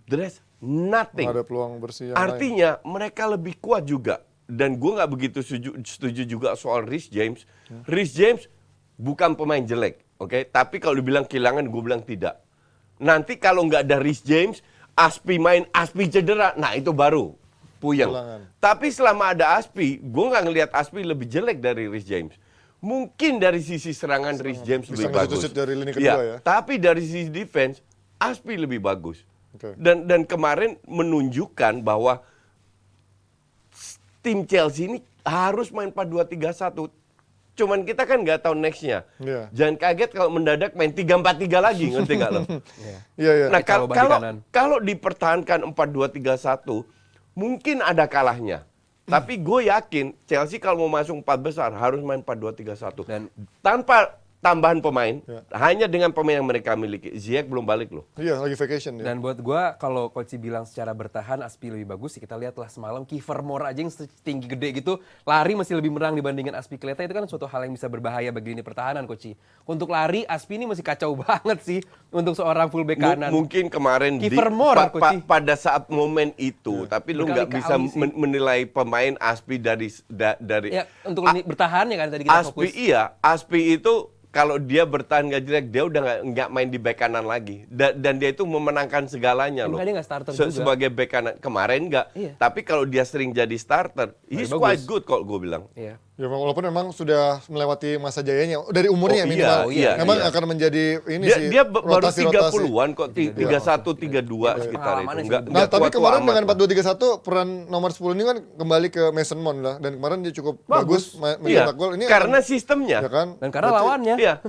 The rest, nothing. Ada peluang bersih yang artinya lain. Mereka lebih kuat juga. Dan gue nggak begitu setuju juga soal Reece James. Reece James bukan pemain jelek, tapi kalau dibilang kehilangan, gue bilang tidak. Nanti kalau nggak ada Reece James, Azpi main, Azpi cedera, nah itu baru puyeng. Tapi selama ada Azpi, gue nggak ngelihat Azpi lebih jelek dari Reece James. Mungkin dari sisi serangan Reece James lebih bagus. Dari lini kedua, tapi dari sisi defense, Azpi lebih bagus. Dan kemarin menunjukkan bahwa tim Chelsea ini harus main 4-2-3-1. Cuman kita kan nggak tahu next-nya. Jangan kaget kalau mendadak main 3-4-3 lagi, ngerti nggak lo? Nah kalau dipertahankan 4-2-3-1, mungkin ada kalahnya. Tapi gue yakin Chelsea kalau mau masuk 4 besar harus main 4-2-3-1. Dan tanpa tambahan pemain, hanya dengan pemain yang mereka miliki. Ziyech belum balik loh. Iya, lagi vacation dia. Dan buat gua kalau Coach bilang secara bertahan Aspi lebih bagus, ya kita lihatlah semalam Kiefer Moore aja yang tinggi gede gitu, lari masih lebih menang dibandingkan Aspi Keleta. Itu kan suatu hal yang bisa berbahaya bagi lini pertahanan, Coach. Untuk lari Aspi ini masih kacau banget sih untuk seorang fullback kanan. Mungkin kemarin Kiefer Moore, Coach. pada saat momen itu, tapi lu nggak bisa menilai pemain Aspi dari ya, untuk lini bertahan ya kan tadi kita fokus. Aspi itu kalau dia bertahan nggak jelek, dia udah nggak main di bek kanan lagi. Dan dia itu memenangkan segalanya loh. Dia nggak starter juga. Sebagai bek kanan. Kemarin nggak. Iya. Tapi kalau dia sering jadi starter, he's quite good kalau gue bilang. Iya. Ya walaupun memang sudah melewati masa jayanya dari umurnya minimal. Memang akan menjadi ini dia, sih. Dia baru rotasi. 30-an kok, 31, 32 sekitar itu. Nah, tapi kemarin dengan 4-2-3-1 peran nomor 10 ini kan kembali ke Mason Mount lah, dan kemarin dia cukup bagus mencetak gol. Ini karena sistemnya. Ya kan? Dan karena lawannya. Iya.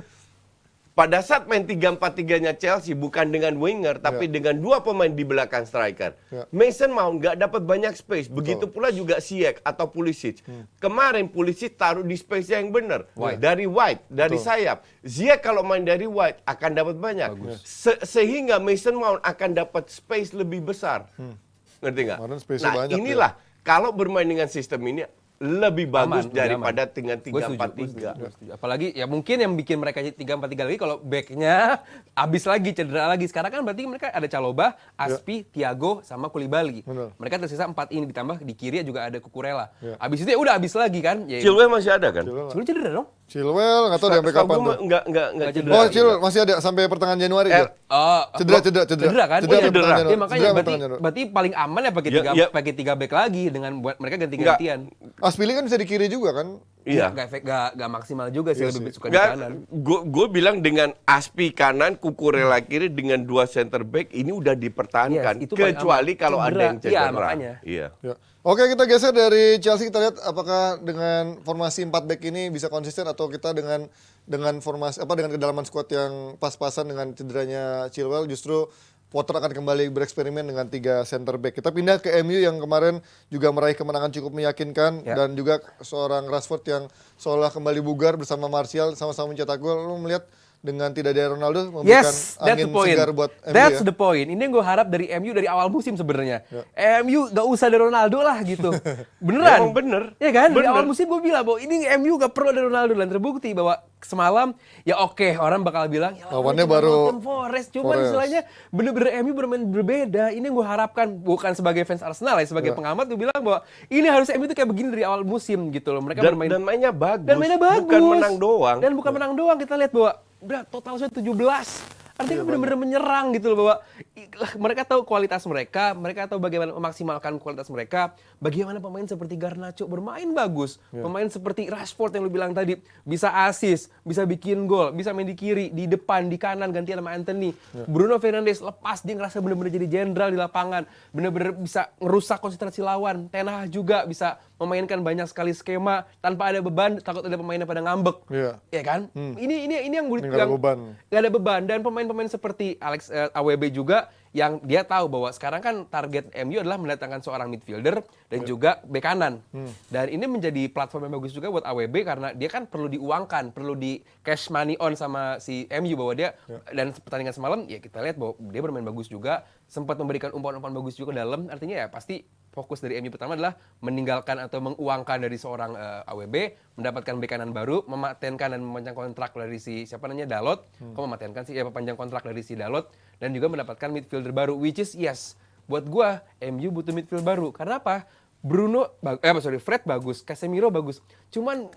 Pada saat main 3-4-3-nya Chelsea bukan dengan winger tapi dengan dua pemain di belakang striker. Mason Mount nggak dapat banyak space. Begitu pula juga Ziyech atau Pulisic. Kemarin Pulisic taruh di space yang benar. Dari wide, dari sayap. Ziyech kalau main dari wide akan dapat banyak. Sehingga Mason Mount akan dapat space lebih besar. Ngerti nggak? Nah, inilah kalau bermain dengan sistem ini lebih bagus daripada dengan 3-4-3. Apalagi ya mungkin yang bikin mereka 3-4-3 lagi kalau backnya habis lagi, cedera lagi. Sekarang kan berarti mereka ada Chalobah, Aspi, Thiago, sama Koulibaly. Mereka tersisa 4 ini, ditambah di kiri juga ada Cucurella. Habis itu ya udah habis lagi kan. Chilwell masih ada kan? Chilwell cedera dong? Chilwell nggak tahu sampai kapan tuh. Enggak cedera. Oh, Chilwell masih ada sampai pertengahan Januari ya? Cedera kan? Cedera. Ya, makanya berarti paling aman ya pakai 3 back lagi dengan buat mereka ganti-gantian. Aspili kan bisa di kiri juga kan? Iya. Gak maksimal juga sih, lebih suka di kanan. Gue bilang dengan Aspi kanan, Cucurella kiri dengan 2 center back ini udah dipertahankan. Kecuali kalau ada yang cedera. Iya, makanya. Iya. Oke, kita geser dari Chelsea, kita lihat apakah dengan formasi 4 back ini bisa konsisten atau kita dengan formasi dengan kedalaman squad yang pas-pasan dengan cederanya Chilwell justru Potter akan kembali bereksperimen dengan 3 center back. Kita pindah ke MU yang kemarin juga meraih kemenangan cukup meyakinkan dan juga seorang Rashford yang seolah kembali bugar bersama Martial sama-sama mencetak gol. Lu melihat dengan tidak ada Ronaldo memberikan angin segar buat MU. That's the point. Ini yang gue harap dari MU dari awal musim sebenarnya. MU gak usah ada Ronaldo lah gitu. Beneran. Emang bener. Ya kan? Dari awal musim gue bilang bahwa ini MU gak perlu ada Ronaldo, dan terbukti bahwa semalam ya oke, orang bakal bilang ya lawannya baru Forest. Cuman istilahnya bener-bener MU bermain berbeda. Ini yang gue harapkan, bukan sebagai fans Arsenal ya, sebagai pengamat gue bilang bahwa ini harus MU tuh kayak begini dari awal musim gitu loh. Mereka bermain dan mainnya bagus. Dan mainnya bagus. Bukan menang doang. Dan bukan menang doang, kita lihat bahwa udah totalnya 17. Artinya benar-benar menyerang gitu loh, bahwa mereka tahu kualitas mereka tahu bagaimana memaksimalkan kualitas mereka, bagaimana pemain seperti Garnacho bermain bagus, pemain seperti Rashford yang lu bilang tadi bisa assist, bisa bikin gol, bisa main di kiri, di depan, di kanan gantian sama Anthony. Bruno Fernandes lepas dia ngerasa benar-benar jadi jenderal di lapangan, benar-benar bisa ngerusak konsentrasi lawan. Ten Hag juga bisa memainkan banyak sekali skema tanpa ada beban, takut ada pemainnya pada ngambek. Iya kan? Ini yang nggak ada beban, dan pemain seperti Alex AWB juga yang dia tahu bahwa sekarang kan target MU adalah mendatangkan seorang midfielder dan juga bek kanan. Dan ini menjadi platform yang bagus juga buat AWB karena dia kan perlu diuangkan, perlu di cash money on sama si MU, bahwa dia dan pertandingan semalam ya kita lihat bahwa dia bermain bagus juga, sempat memberikan umpan-umpan bagus juga dalam. Artinya ya pasti fokus dari MU pertama adalah meninggalkan atau menguangkan dari seorang AWB, mendapatkan bek kanan baru, mematenkan dan memanjang kontrak dari si Dalot. Kok mematenkan sih? Ya panjang kontrak dari si Dalot, dan juga mendapatkan midfielder baru, which is yes. Buat gua MU butuh midfield baru. Karena apa? Fred bagus, Casemiro bagus. Cuman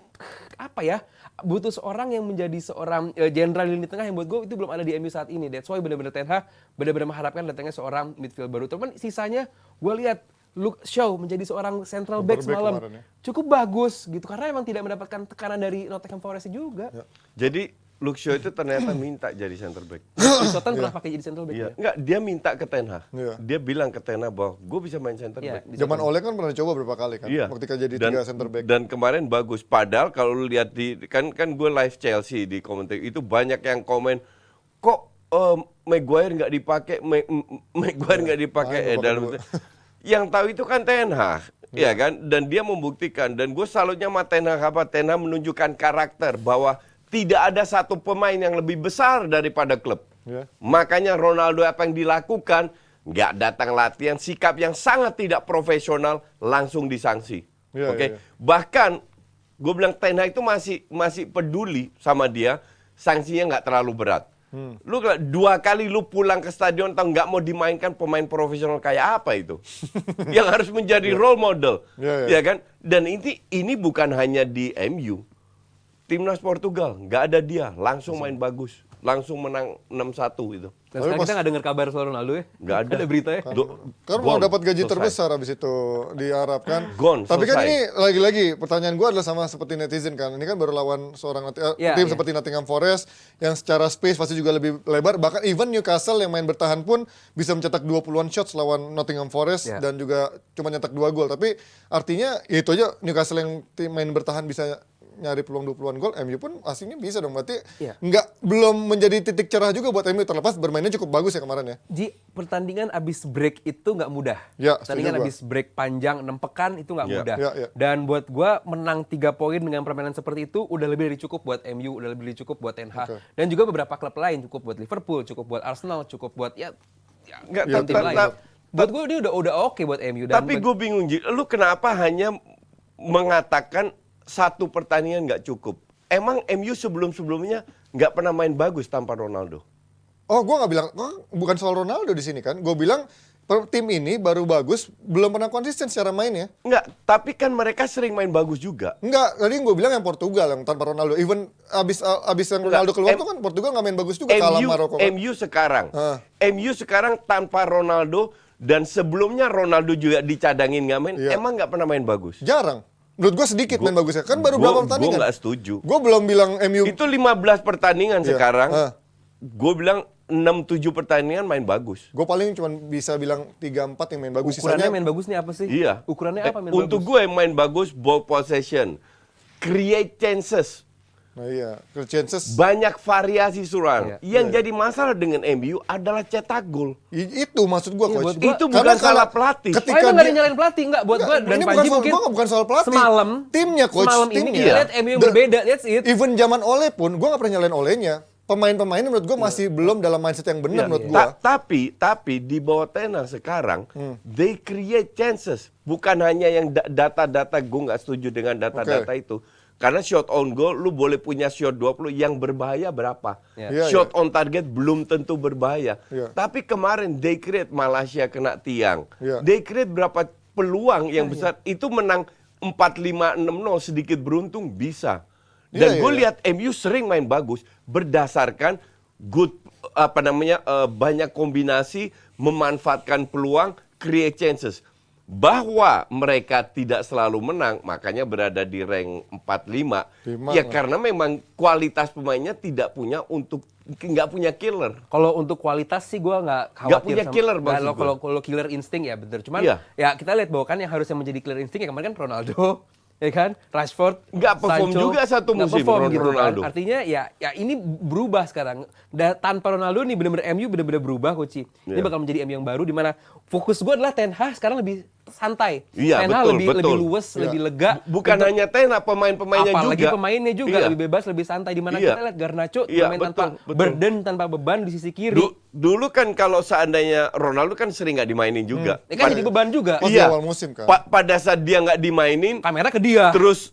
apa ya? Butuh seorang yang menjadi seorang jenderal di lini tengah yang buat gue itu belum ada di MU saat ini. That's why benar-benar Ten Hag benar-benar mengharapkan datangnya seorang midfield baru. Cuman sisanya gue lihat Luke Shaw menjadi seorang central back semalam cukup bagus gitu, karena emang tidak mendapatkan tekanan dari Nottingham Forest juga. Jadi Luke Shaw itu ternyata minta jadi center back. Soton pernah pakai jadi central back. Enggak, dia minta ke Ten Hag. Dia bilang ke Ten Hag bahwa gue bisa main center back. Zaman Ole kan pernah coba berapa kali kan, ketika jadi 3 center back. Dan kemarin bagus. Padahal kalau lu lihat di kan gue live Chelsea di komentar itu banyak yang komen kok Maguire nggak dipakai, Maguire nggak dipakai dalam. Yang tahu itu kan Ten Hag, ya kan? Dan dia membuktikan. Dan gue salutnya sama Ten Hag apa? Ten Hag menunjukkan karakter bahwa tidak ada satu pemain yang lebih besar daripada klub. Makanya Ronaldo apa yang dilakukan, nggak datang latihan, sikap yang sangat tidak profesional, langsung disanksi. Oke. Bahkan gue bilang Ten Hag itu masih peduli sama dia, sanksinya nggak terlalu berat. Lu 2 kali lu pulang ke stadion atau nggak mau dimainkan pemain profesional kayak apa itu? Yang harus menjadi role model, ya kan? Dan ini bukan hanya di MU. Timnas Portugal nggak ada dia, langsung main bagus, langsung menang 6-1 itu. Dan sekarang kita nggak dengar kabar soal Ronaldo ya? Nggak ada Berita ya? Kan mau dapat gaji terbesar habis itu diharapkan. Tapi kan ini lagi-lagi pertanyaan gue adalah sama seperti netizen kan. Ini kan baru lawan seorang tim seperti Nottingham Forest yang secara space pasti juga lebih lebar. Bahkan even Newcastle yang main bertahan pun bisa mencetak 20-an shots lawan Nottingham Forest dan juga cuma nyetak 2 gol. Tapi artinya ya itu aja Newcastle yang tim main bertahan bisa nyari peluang 20-an gol, MU pun aslinya bisa dong. Berarti belum menjadi titik cerah juga buat MU, terlepas bermainnya cukup bagus ya kemarin ya. Pertandingan abis break itu nggak mudah. Pertandingan abis break panjang 6 pekan itu nggak mudah. Dan buat gua menang 3 poin dengan permainan seperti itu udah lebih dari cukup buat MU, udah lebih dari cukup buat Ten Hag. Dan juga beberapa klub lain, cukup buat Liverpool, cukup buat Arsenal, cukup buat tim lain. Buat gua dia udah oke buat MU. Tapi gue bingung, lu kenapa hanya mengatakan satu pertandingan nggak cukup? Emang MU sebelum-sebelumnya nggak pernah main bagus tanpa Ronaldo? Oh, gue nggak bilang, bukan soal Ronaldo di sini kan. Gue bilang tim ini baru bagus, belum pernah konsisten secara mainnya. Enggak, tapi kan mereka sering main bagus juga. Enggak, tadi gue bilang yang Portugal yang tanpa Ronaldo. Even abis yang Ronaldo keluar tuh kan Portugal nggak main bagus juga kalah Maroko. MU sekarang tanpa Ronaldo dan sebelumnya Ronaldo juga dicadangin nggak main, emang nggak pernah main bagus? Jarang. Menurut gue sedikit main bagusnya. Kan baru berapa pertandingan? Gue nggak setuju. Gue belum bilang MU... Itu 15 pertandingan sekarang. Gue bilang 6-7 pertandingan main bagus. Gue paling cuma bisa bilang 3-4 yang main bagus. Ukurannya main bagus nih apa sih? Iya. Ukurannya apa main bagus? Untuk gue yang main bagus, ball possession. Create chances. Nah iya, chances. Banyak variasi serangan. Yang jadi masalah dengan MU adalah cetak gol. Itu maksud gue, Coach. Itu bukan salah pelatih. Ketika nggak nyalain pelatih, nggak buat gue dan Panji mungkin bukan soal pelatih. Semalam, timnya, Coach. Semalam ini kita lihat MU yang berbeda, that's it. Even zaman Ole pun, gue nggak pernah nyalain Olenya. Pemain-pemainnya menurut gue masih belum dalam mindset yang benar menurut gue. Tapi di bawah Ten Hag sekarang, they create chances. Bukan hanya yang data-data, gue nggak setuju dengan data-data itu. Karena shot on goal, lu boleh punya shot 20, yang berbahaya berapa? Shot on target belum tentu berbahaya. Tapi kemarin, they create Malaysia kena tiang. They create berapa peluang yang besar, itu menang 4-5-6-0, sedikit beruntung bisa. Dan gue lihat MU sering main bagus, berdasarkan banyak kombinasi, memanfaatkan peluang, create chances. Bahwa mereka tidak selalu menang, makanya berada di rank 4-5. Ya karena memang kualitas pemainnya nggak punya killer. Kalau untuk kualitas sih gue nggak khawatir. Nggak punya killer maksud gue. Kalau killer insting ya bener. Cuman ya kita lihat bahwa kan yang harusnya menjadi killer insting ya kemarin kan Ronaldo. Ya kan, Rashford, nggak perform Sancho, juga satu musim Ronaldo. Kan? Artinya ya ini berubah sekarang. Tanpa Ronaldo nih benar-benar MU benar-benar berubah, Coach. Ini bakal menjadi MU yang baru di mana fokus gue adalah Ten Hag sekarang lebih santai. Ten Hag lebih luwes, lebih lega. Bukan hanya Ten Hag, pemain-pemainnya juga. Apalagi pemainnya juga lebih bebas, lebih santai. Di mana kita lihat Garnacho bermain tanpa burden, tanpa beban di sisi kiri. Dulu kan kalau seandainya Ronaldo kan sering nggak dimainin juga. Kan jadi beban juga. Pas di awal musim kan. Pada saat dia nggak dimainin, kamera ke dia. Terus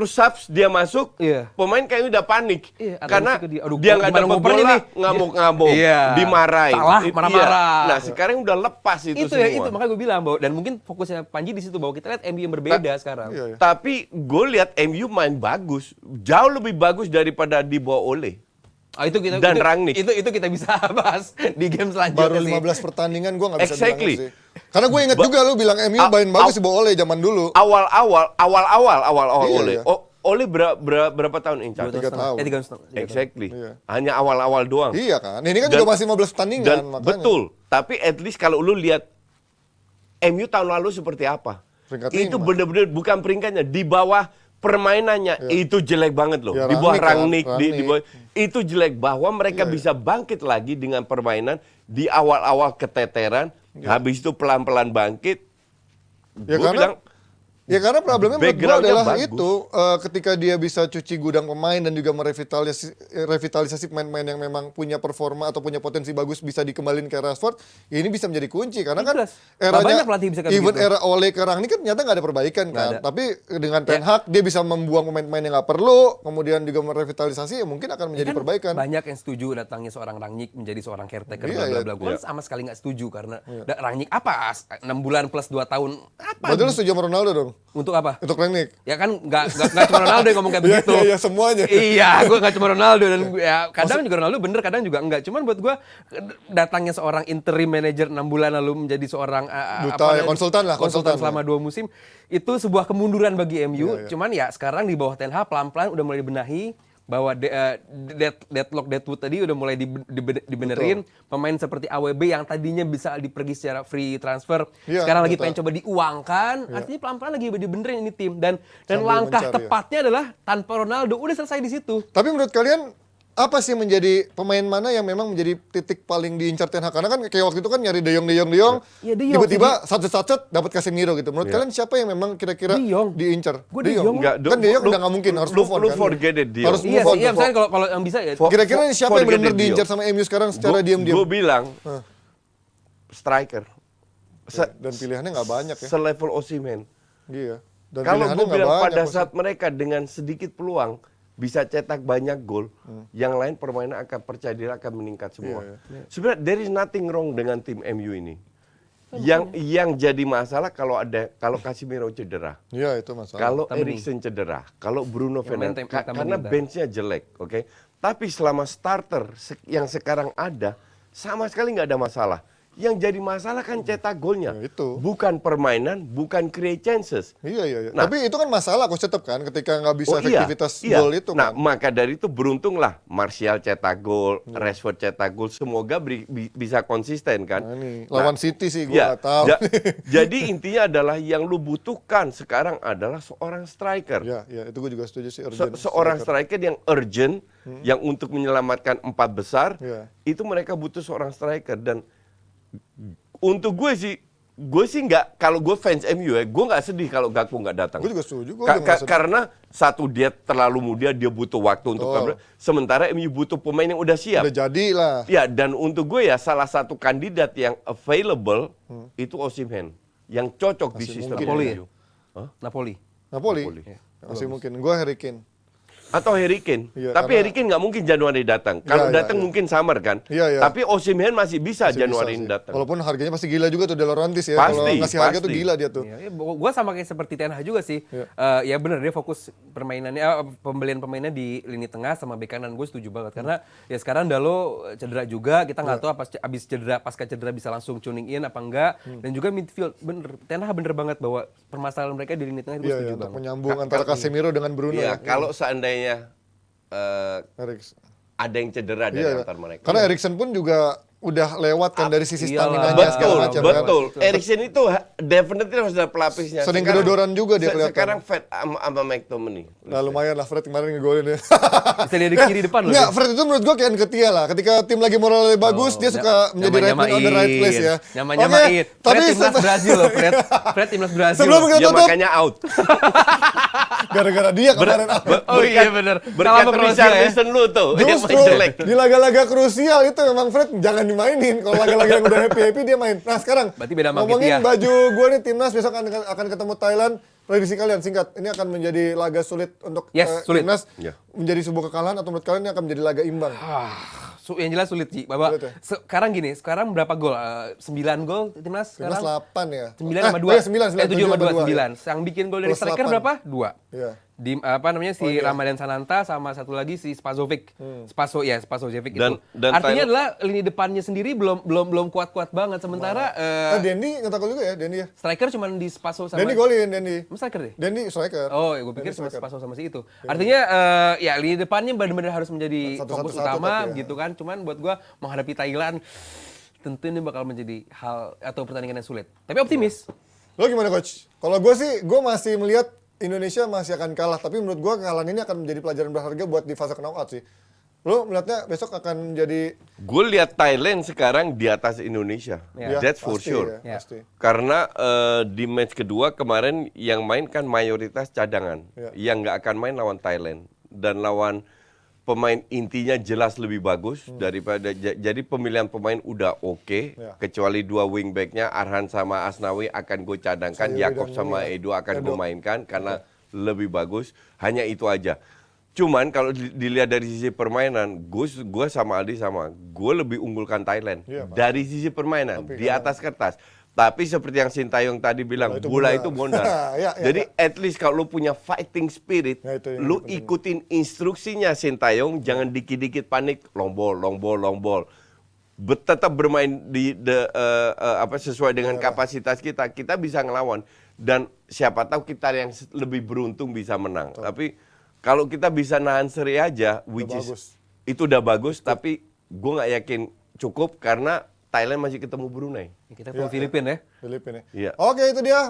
subs dia masuk, pemain kayaknya udah panik. Karena dia nggak dapat bola, ngamuk-ngamuk, dimarahin. Salah, marah-marah. Nah sekarang udah lepas itu semua. Itu makanya gue bilang bahwa, dan mungkin fokusnya Panji di situ bahwa kita lihat MU yang berbeda sekarang. Tapi gue lihat MU main bagus, jauh lebih bagus daripada di bawah Ole. Rangnick. Itu kita bisa bahas di game selanjutnya. Baru 15 pertandingan gue nggak bisa bilang itu sih. Karena gue ingat juga lu bilang MU main bagus di bawah Ole zaman dulu. Awal Ole. Ole berapa tahun Inca? 3 tahun. 3,5. Exactly. Hanya awal-awal doang. Iya kan. Ini kan juga masih 15 pertandingan makanya. Betul. Tapi at least kalau lu lihat MU tahun lalu seperti apa? Itu benar-benar bukan peringkatnya, di bawah permainannya itu jelek banget loh. Di bawah Rangnick, di bawah itu jelek, bahwa mereka bisa bangkit lagi dengan permainan di awal-awal keteteran, habis itu pelan-pelan bangkit. Gue bilang Ya karena problemnya menurut gua Background-nya adalah bagus. itu ketika dia bisa cuci gudang pemain dan juga merevitalisasi pemain-pemain yang memang punya performa atau punya potensi bagus bisa dikembalin ke Rashford, ya ini bisa menjadi kunci karena kan Jelas. Nggak banyak pelatih bisa kayak even begitu. era Ole ke Rangnick kan ternyata nggak ada perbaikan Nggak kan. ada. Tapi dengan Ten Hag dia bisa membuang pemain-pemain yang nggak perlu, kemudian juga merevitalisasi ya mungkin akan menjadi Kan perbaikan. banyak yang setuju datangnya seorang Rangnick menjadi seorang caretaker Iya, bla bla iya. bla. Gue sama sekali nggak setuju karena Rangnick apa 6 bulan plus 2 tahun apa? Berarti lu setuju sama Ronaldo dong? Untuk apa? Untuk Rangnick? Ya kan nggak cuma Ronaldo yang ngomong kayak Iya, begitu. iya, semuanya. Iya, gue nggak cuma Ronaldo dan ya kadang juga Ronaldo bener, kadang juga enggak. Cuman buat gue datangnya seorang interim manager 6 bulan lalu menjadi seorang Duta, ya, konsultan lah, konsultan selama 2 musim itu sebuah kemunduran bagi MU. Iya, iya. Cuman ya sekarang di bawah Ten Hag pelan-pelan udah mulai dibenahi bahwa deadlock tadi udah mulai dibenerin. Pemain seperti AWB yang tadinya bisa dipergi secara free transfer, Iya, sekarang lagi betul. pengen coba diuangkan. Artinya pelan-pelan lagi dibenerin ini tim dan Sambil langkah mencari, ya. tepatnya adalah tanpa Ronaldo udah selesai di situ. Tapi menurut kalian apa sih menjadi pemain mana yang memang menjadi titik paling diincar Ten Hag? Karena kan kayak waktu itu kan nyari De Jong, Iya, De Jong tiba-tiba satu dapat Casemiro gitu. Menurut kalian siapa yang memang kira-kira De Jong. diincar? Gua De Jong. Enggak, Kan De Jong udah nggak mungkin, harus move on Lu kan. forget it, De Jong. Harus Iya move on. sih, iya misalnya kalau yang bisa ya. Kira-kira siapa yang Forget benar-benar it, De diincar Jong. sama MU sekarang secara diam-diam? Gue bilang striker. Dan pilihannya nggak banyak ya. Selevel Osimhen. Iya. Dan Kalau pilihannya gue nggak bilang banyak, pada Mas. saat mereka dengan sedikit peluang bisa cetak banyak gol, yang lain permainan akan percaya diri akan meningkat semua. Iya, Sebenarnya there is nothing wrong dengan tim MU ini. Yang jadi masalah kalau Casemiro cedera, Iya itu masalah. kalau Tambah Eriksen cedera, kalau Bruno Yang main Fernandes, tambah karena minta. benchnya jelek, oke. Tapi selama starter yang sekarang ada, sama sekali nggak ada masalah. Yang jadi masalah kan cetak golnya, Ya, itu. bukan permainan, bukan create chances. Iya. Nah. Tapi itu kan masalah coach tetap kan ketika nggak bisa efektivitas iya. gol itu Nah, kan. maka dari itu beruntunglah Martial cetak gol, Rashford cetak gol, semoga bisa konsisten kan. Nah, ini lawan City sih gue Ya, nggak tahu. jadi intinya adalah yang lu butuhkan sekarang adalah seorang striker. Ya itu gue juga setuju sih. urgent Seorang striker yang urgent, yang untuk menyelamatkan 4 besar, Iya. itu mereka butuh seorang striker. Dan untuk gue sih nggak, kalau gue fans MU ya, gue nggak sedih kalau Gakpo nggak datang. Gue juga setuju. Gue juga nggak sedih. Karena satu, dia terlalu muda, dia butuh waktu untuk sementara MU butuh pemain yang udah siap. Udah jadi lah. Ya, dan untuk gue ya salah satu kandidat yang available itu Osimhen, yang cocok di sistem Napoli ya? MU. Hah? Napoli. Napoli. Napoli. Masih mungkin. Gue Harry Kane. Atau Harry Kane. Iya, Tapi karena- Harry Kane nggak mungkin Januari datang. Kalau Iya, datang iya. mungkin summer kan. Iya. Tapi Osimhen masih bisa Masih Januari bisa ini sih. datang. Walaupun harganya pasti gila juga tuh De Laurentiis ya. Pasti, Kalau ngasih harga tuh pasti. gila dia tuh. Iya, gue sama kayak seperti Ten Hag juga sih. Iya. Ya benar dia fokus permainannya, pembelian pemainnya di lini tengah sama bek kanan. Gue setuju banget karena ya sekarang Dalo cedera juga, kita nggak tahu abis cedera, pasca cedera bisa langsung tuning in apa enggak. Dan juga midfield bener, Ten Hag bener banget bahwa permasalahan mereka di lini tengah gue Iya, setuju untuk banget. menyambung antara Casemiro dengan Bruno. Iya, ya. kalau seandainya Eriksen. ada yang cedera dari Iya, antar mereka. karena Eriksen pun juga udah lewat kan dari sisi Iyalah. stamina-nya segala Betul, macam betul. kan. Eriksen itu definitely harus ada pelapisnya. Sering Sekarang- kedodoran juga dia kelihatan. Sekarang Fred sama McTominay. Nah lumayan lah Fred kemarin ngegolin ya. Bisa dia di kiri depan loh. Enggak, dia. Fred itu menurut gua kayak Nketiah lah. Ketika tim lagi moralnya bagus, dia suka menjadi right man on the right place ya. Nyamain. Oke, tapi Fred timnas Brazil loh, Fred. Fred timnas Brazil. Sebelum loh. kita Ya tutup, makanya out. gara-gara dia kemarin Oh iya benar. Berkat Richarlison lu tuh. Yang Justru main jelek. di laga-laga krusial itu memang Fred jangan dimainin. Kalau laga-laga yang udah happy dia main. Nah sekarang Berarti beda sama ngomongin Nketiah. baju gue nih timnas besok akan ketemu Thailand. Prediksi kalian singkat. Ini akan menjadi laga sulit untuk Yes, sulit. timnas. Ya. Menjadi sebuah kekalahan atau menurut kalian ini akan menjadi laga imbang? Yang jelas sulit sih, Bapak. Sulit ya? Sekarang gini, sekarang berapa gol? 9 gol timnas Timnas sekarang? 8 ya. 9 sama 2. 9, 7 sama 2, 9. 9. Yang bikin gol dari Plus striker 8. berapa? 2. Iya. Di apa namanya si iya. Ramadan Sananta sama satu lagi si Spasovic. Spasojevic Dan- itu. dan Artinya Thailand- adalah lini depannya sendiri belum kuat-kuat banget. Sementara Dendi nggak takut juga ya, Dendi ya. striker cuma di Spaso sama Dendi golin, Dendi. Emang striker deh? Dendi striker. Oh, ya gue pikir Dendi cuma striker. Spaso sama si itu. Artinya ya lini depannya benar-benar harus menjadi fokus Satu-satu utama tapi ya. gitu kan. Cuman buat gua menghadapi Thailand tentu ini bakal menjadi hal atau pertandingan yang sulit. Tapi optimis. Lo gimana coach? Kalau gue sih, gue masih melihat Indonesia masih akan kalah. Tapi menurut gue kekalahan ini akan menjadi pelajaran berharga buat di fase knockout sih. Lu melihatnya besok akan jadi Gue lihat Thailand sekarang di atas Indonesia. Ya. That's for pasti sure. ya, pasti. Karena di match kedua kemarin yang main kan mayoritas cadangan. Ya. Yang nggak akan main lawan Thailand. Dan lawan pemain intinya jelas lebih bagus daripada jadi pemilihan pemain udah oke. Ya. Kecuali dua wingbacknya Arhan sama Asnawi akan gue cadangkan. Sayuri Yakob dan sama ini ya. Edo akan gue Edo. mainkan karena lebih bagus. Hanya itu aja. Cuman kalau dilihat dari sisi permainan, gue sama Aldi sama, gue lebih unggulkan Thailand Iya, Pak. dari sisi permainan Tapi di atas kertas. Tapi seperti yang Sintayong tadi bilang, bola itu bondar. Ya, Jadi at least kalau lu punya fighting spirit, Ya, itu yang lu penting. ikutin instruksinya Sintayong, jangan dikit-dikit panik, long ball. Tetap bermain sesuai dengan kapasitas kita bisa ngelawan. Dan siapa tahu kita yang lebih beruntung bisa menang. Tapi kalau kita bisa nahan seri aja, itu udah bagus, tapi gue nggak yakin cukup karena Thailand masih ketemu Brunei. Kita ke Filipina ya. Filipina. Iya. Oke, itu dia.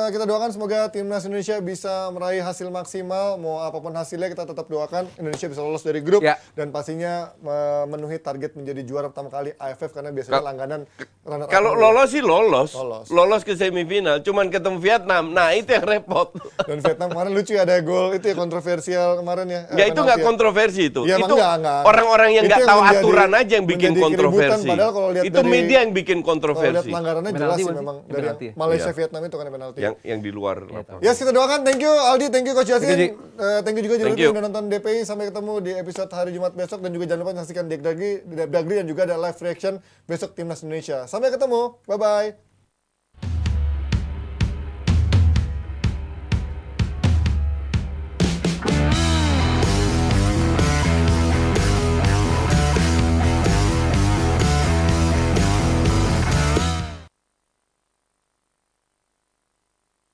Kita doakan semoga timnas Indonesia bisa meraih hasil maksimal. Mau apapun hasilnya kita tetap doakan Indonesia bisa lolos dari grup Ya. dan pastinya memenuhi target menjadi juara pertama kali AFF karena biasanya langganan runner up. Kalau lolos sih lolos. Lolos. Ke semifinal, cuman ketemu Vietnam. Nah, itu yang repot. Dan Vietnam kemarin lucu ya, ada gol itu ya kontroversial kemarin ya. Ya itu nggak kontroversi itu. Ya, itu enggak. orang-orang yang Itu nggak yang tahu menjadi- aturan aja yang bikin menjadi keributan, kontroversi. padahal kalau lihat Itu dari- media yang bikin Kalau lihat kontroversi. pelanggarannya Penalti jelas sih bukan sih? memang dari Penalti ya? Malaysia Iya. Vietnam itu kan penalti. Yang di luar lapangan. Yes, kita doakan. Thank you Aldi, thank you Coach Thank you, Ji. Yasin. Thank you juga Thank Jurgen you. yang udah nonton DPI. Sampai ketemu di episode hari Jumat besok dan juga jangan lupa saksikan Dagri dan juga ada live reaction besok Timnas Indonesia. Sampai ketemu. Bye bye.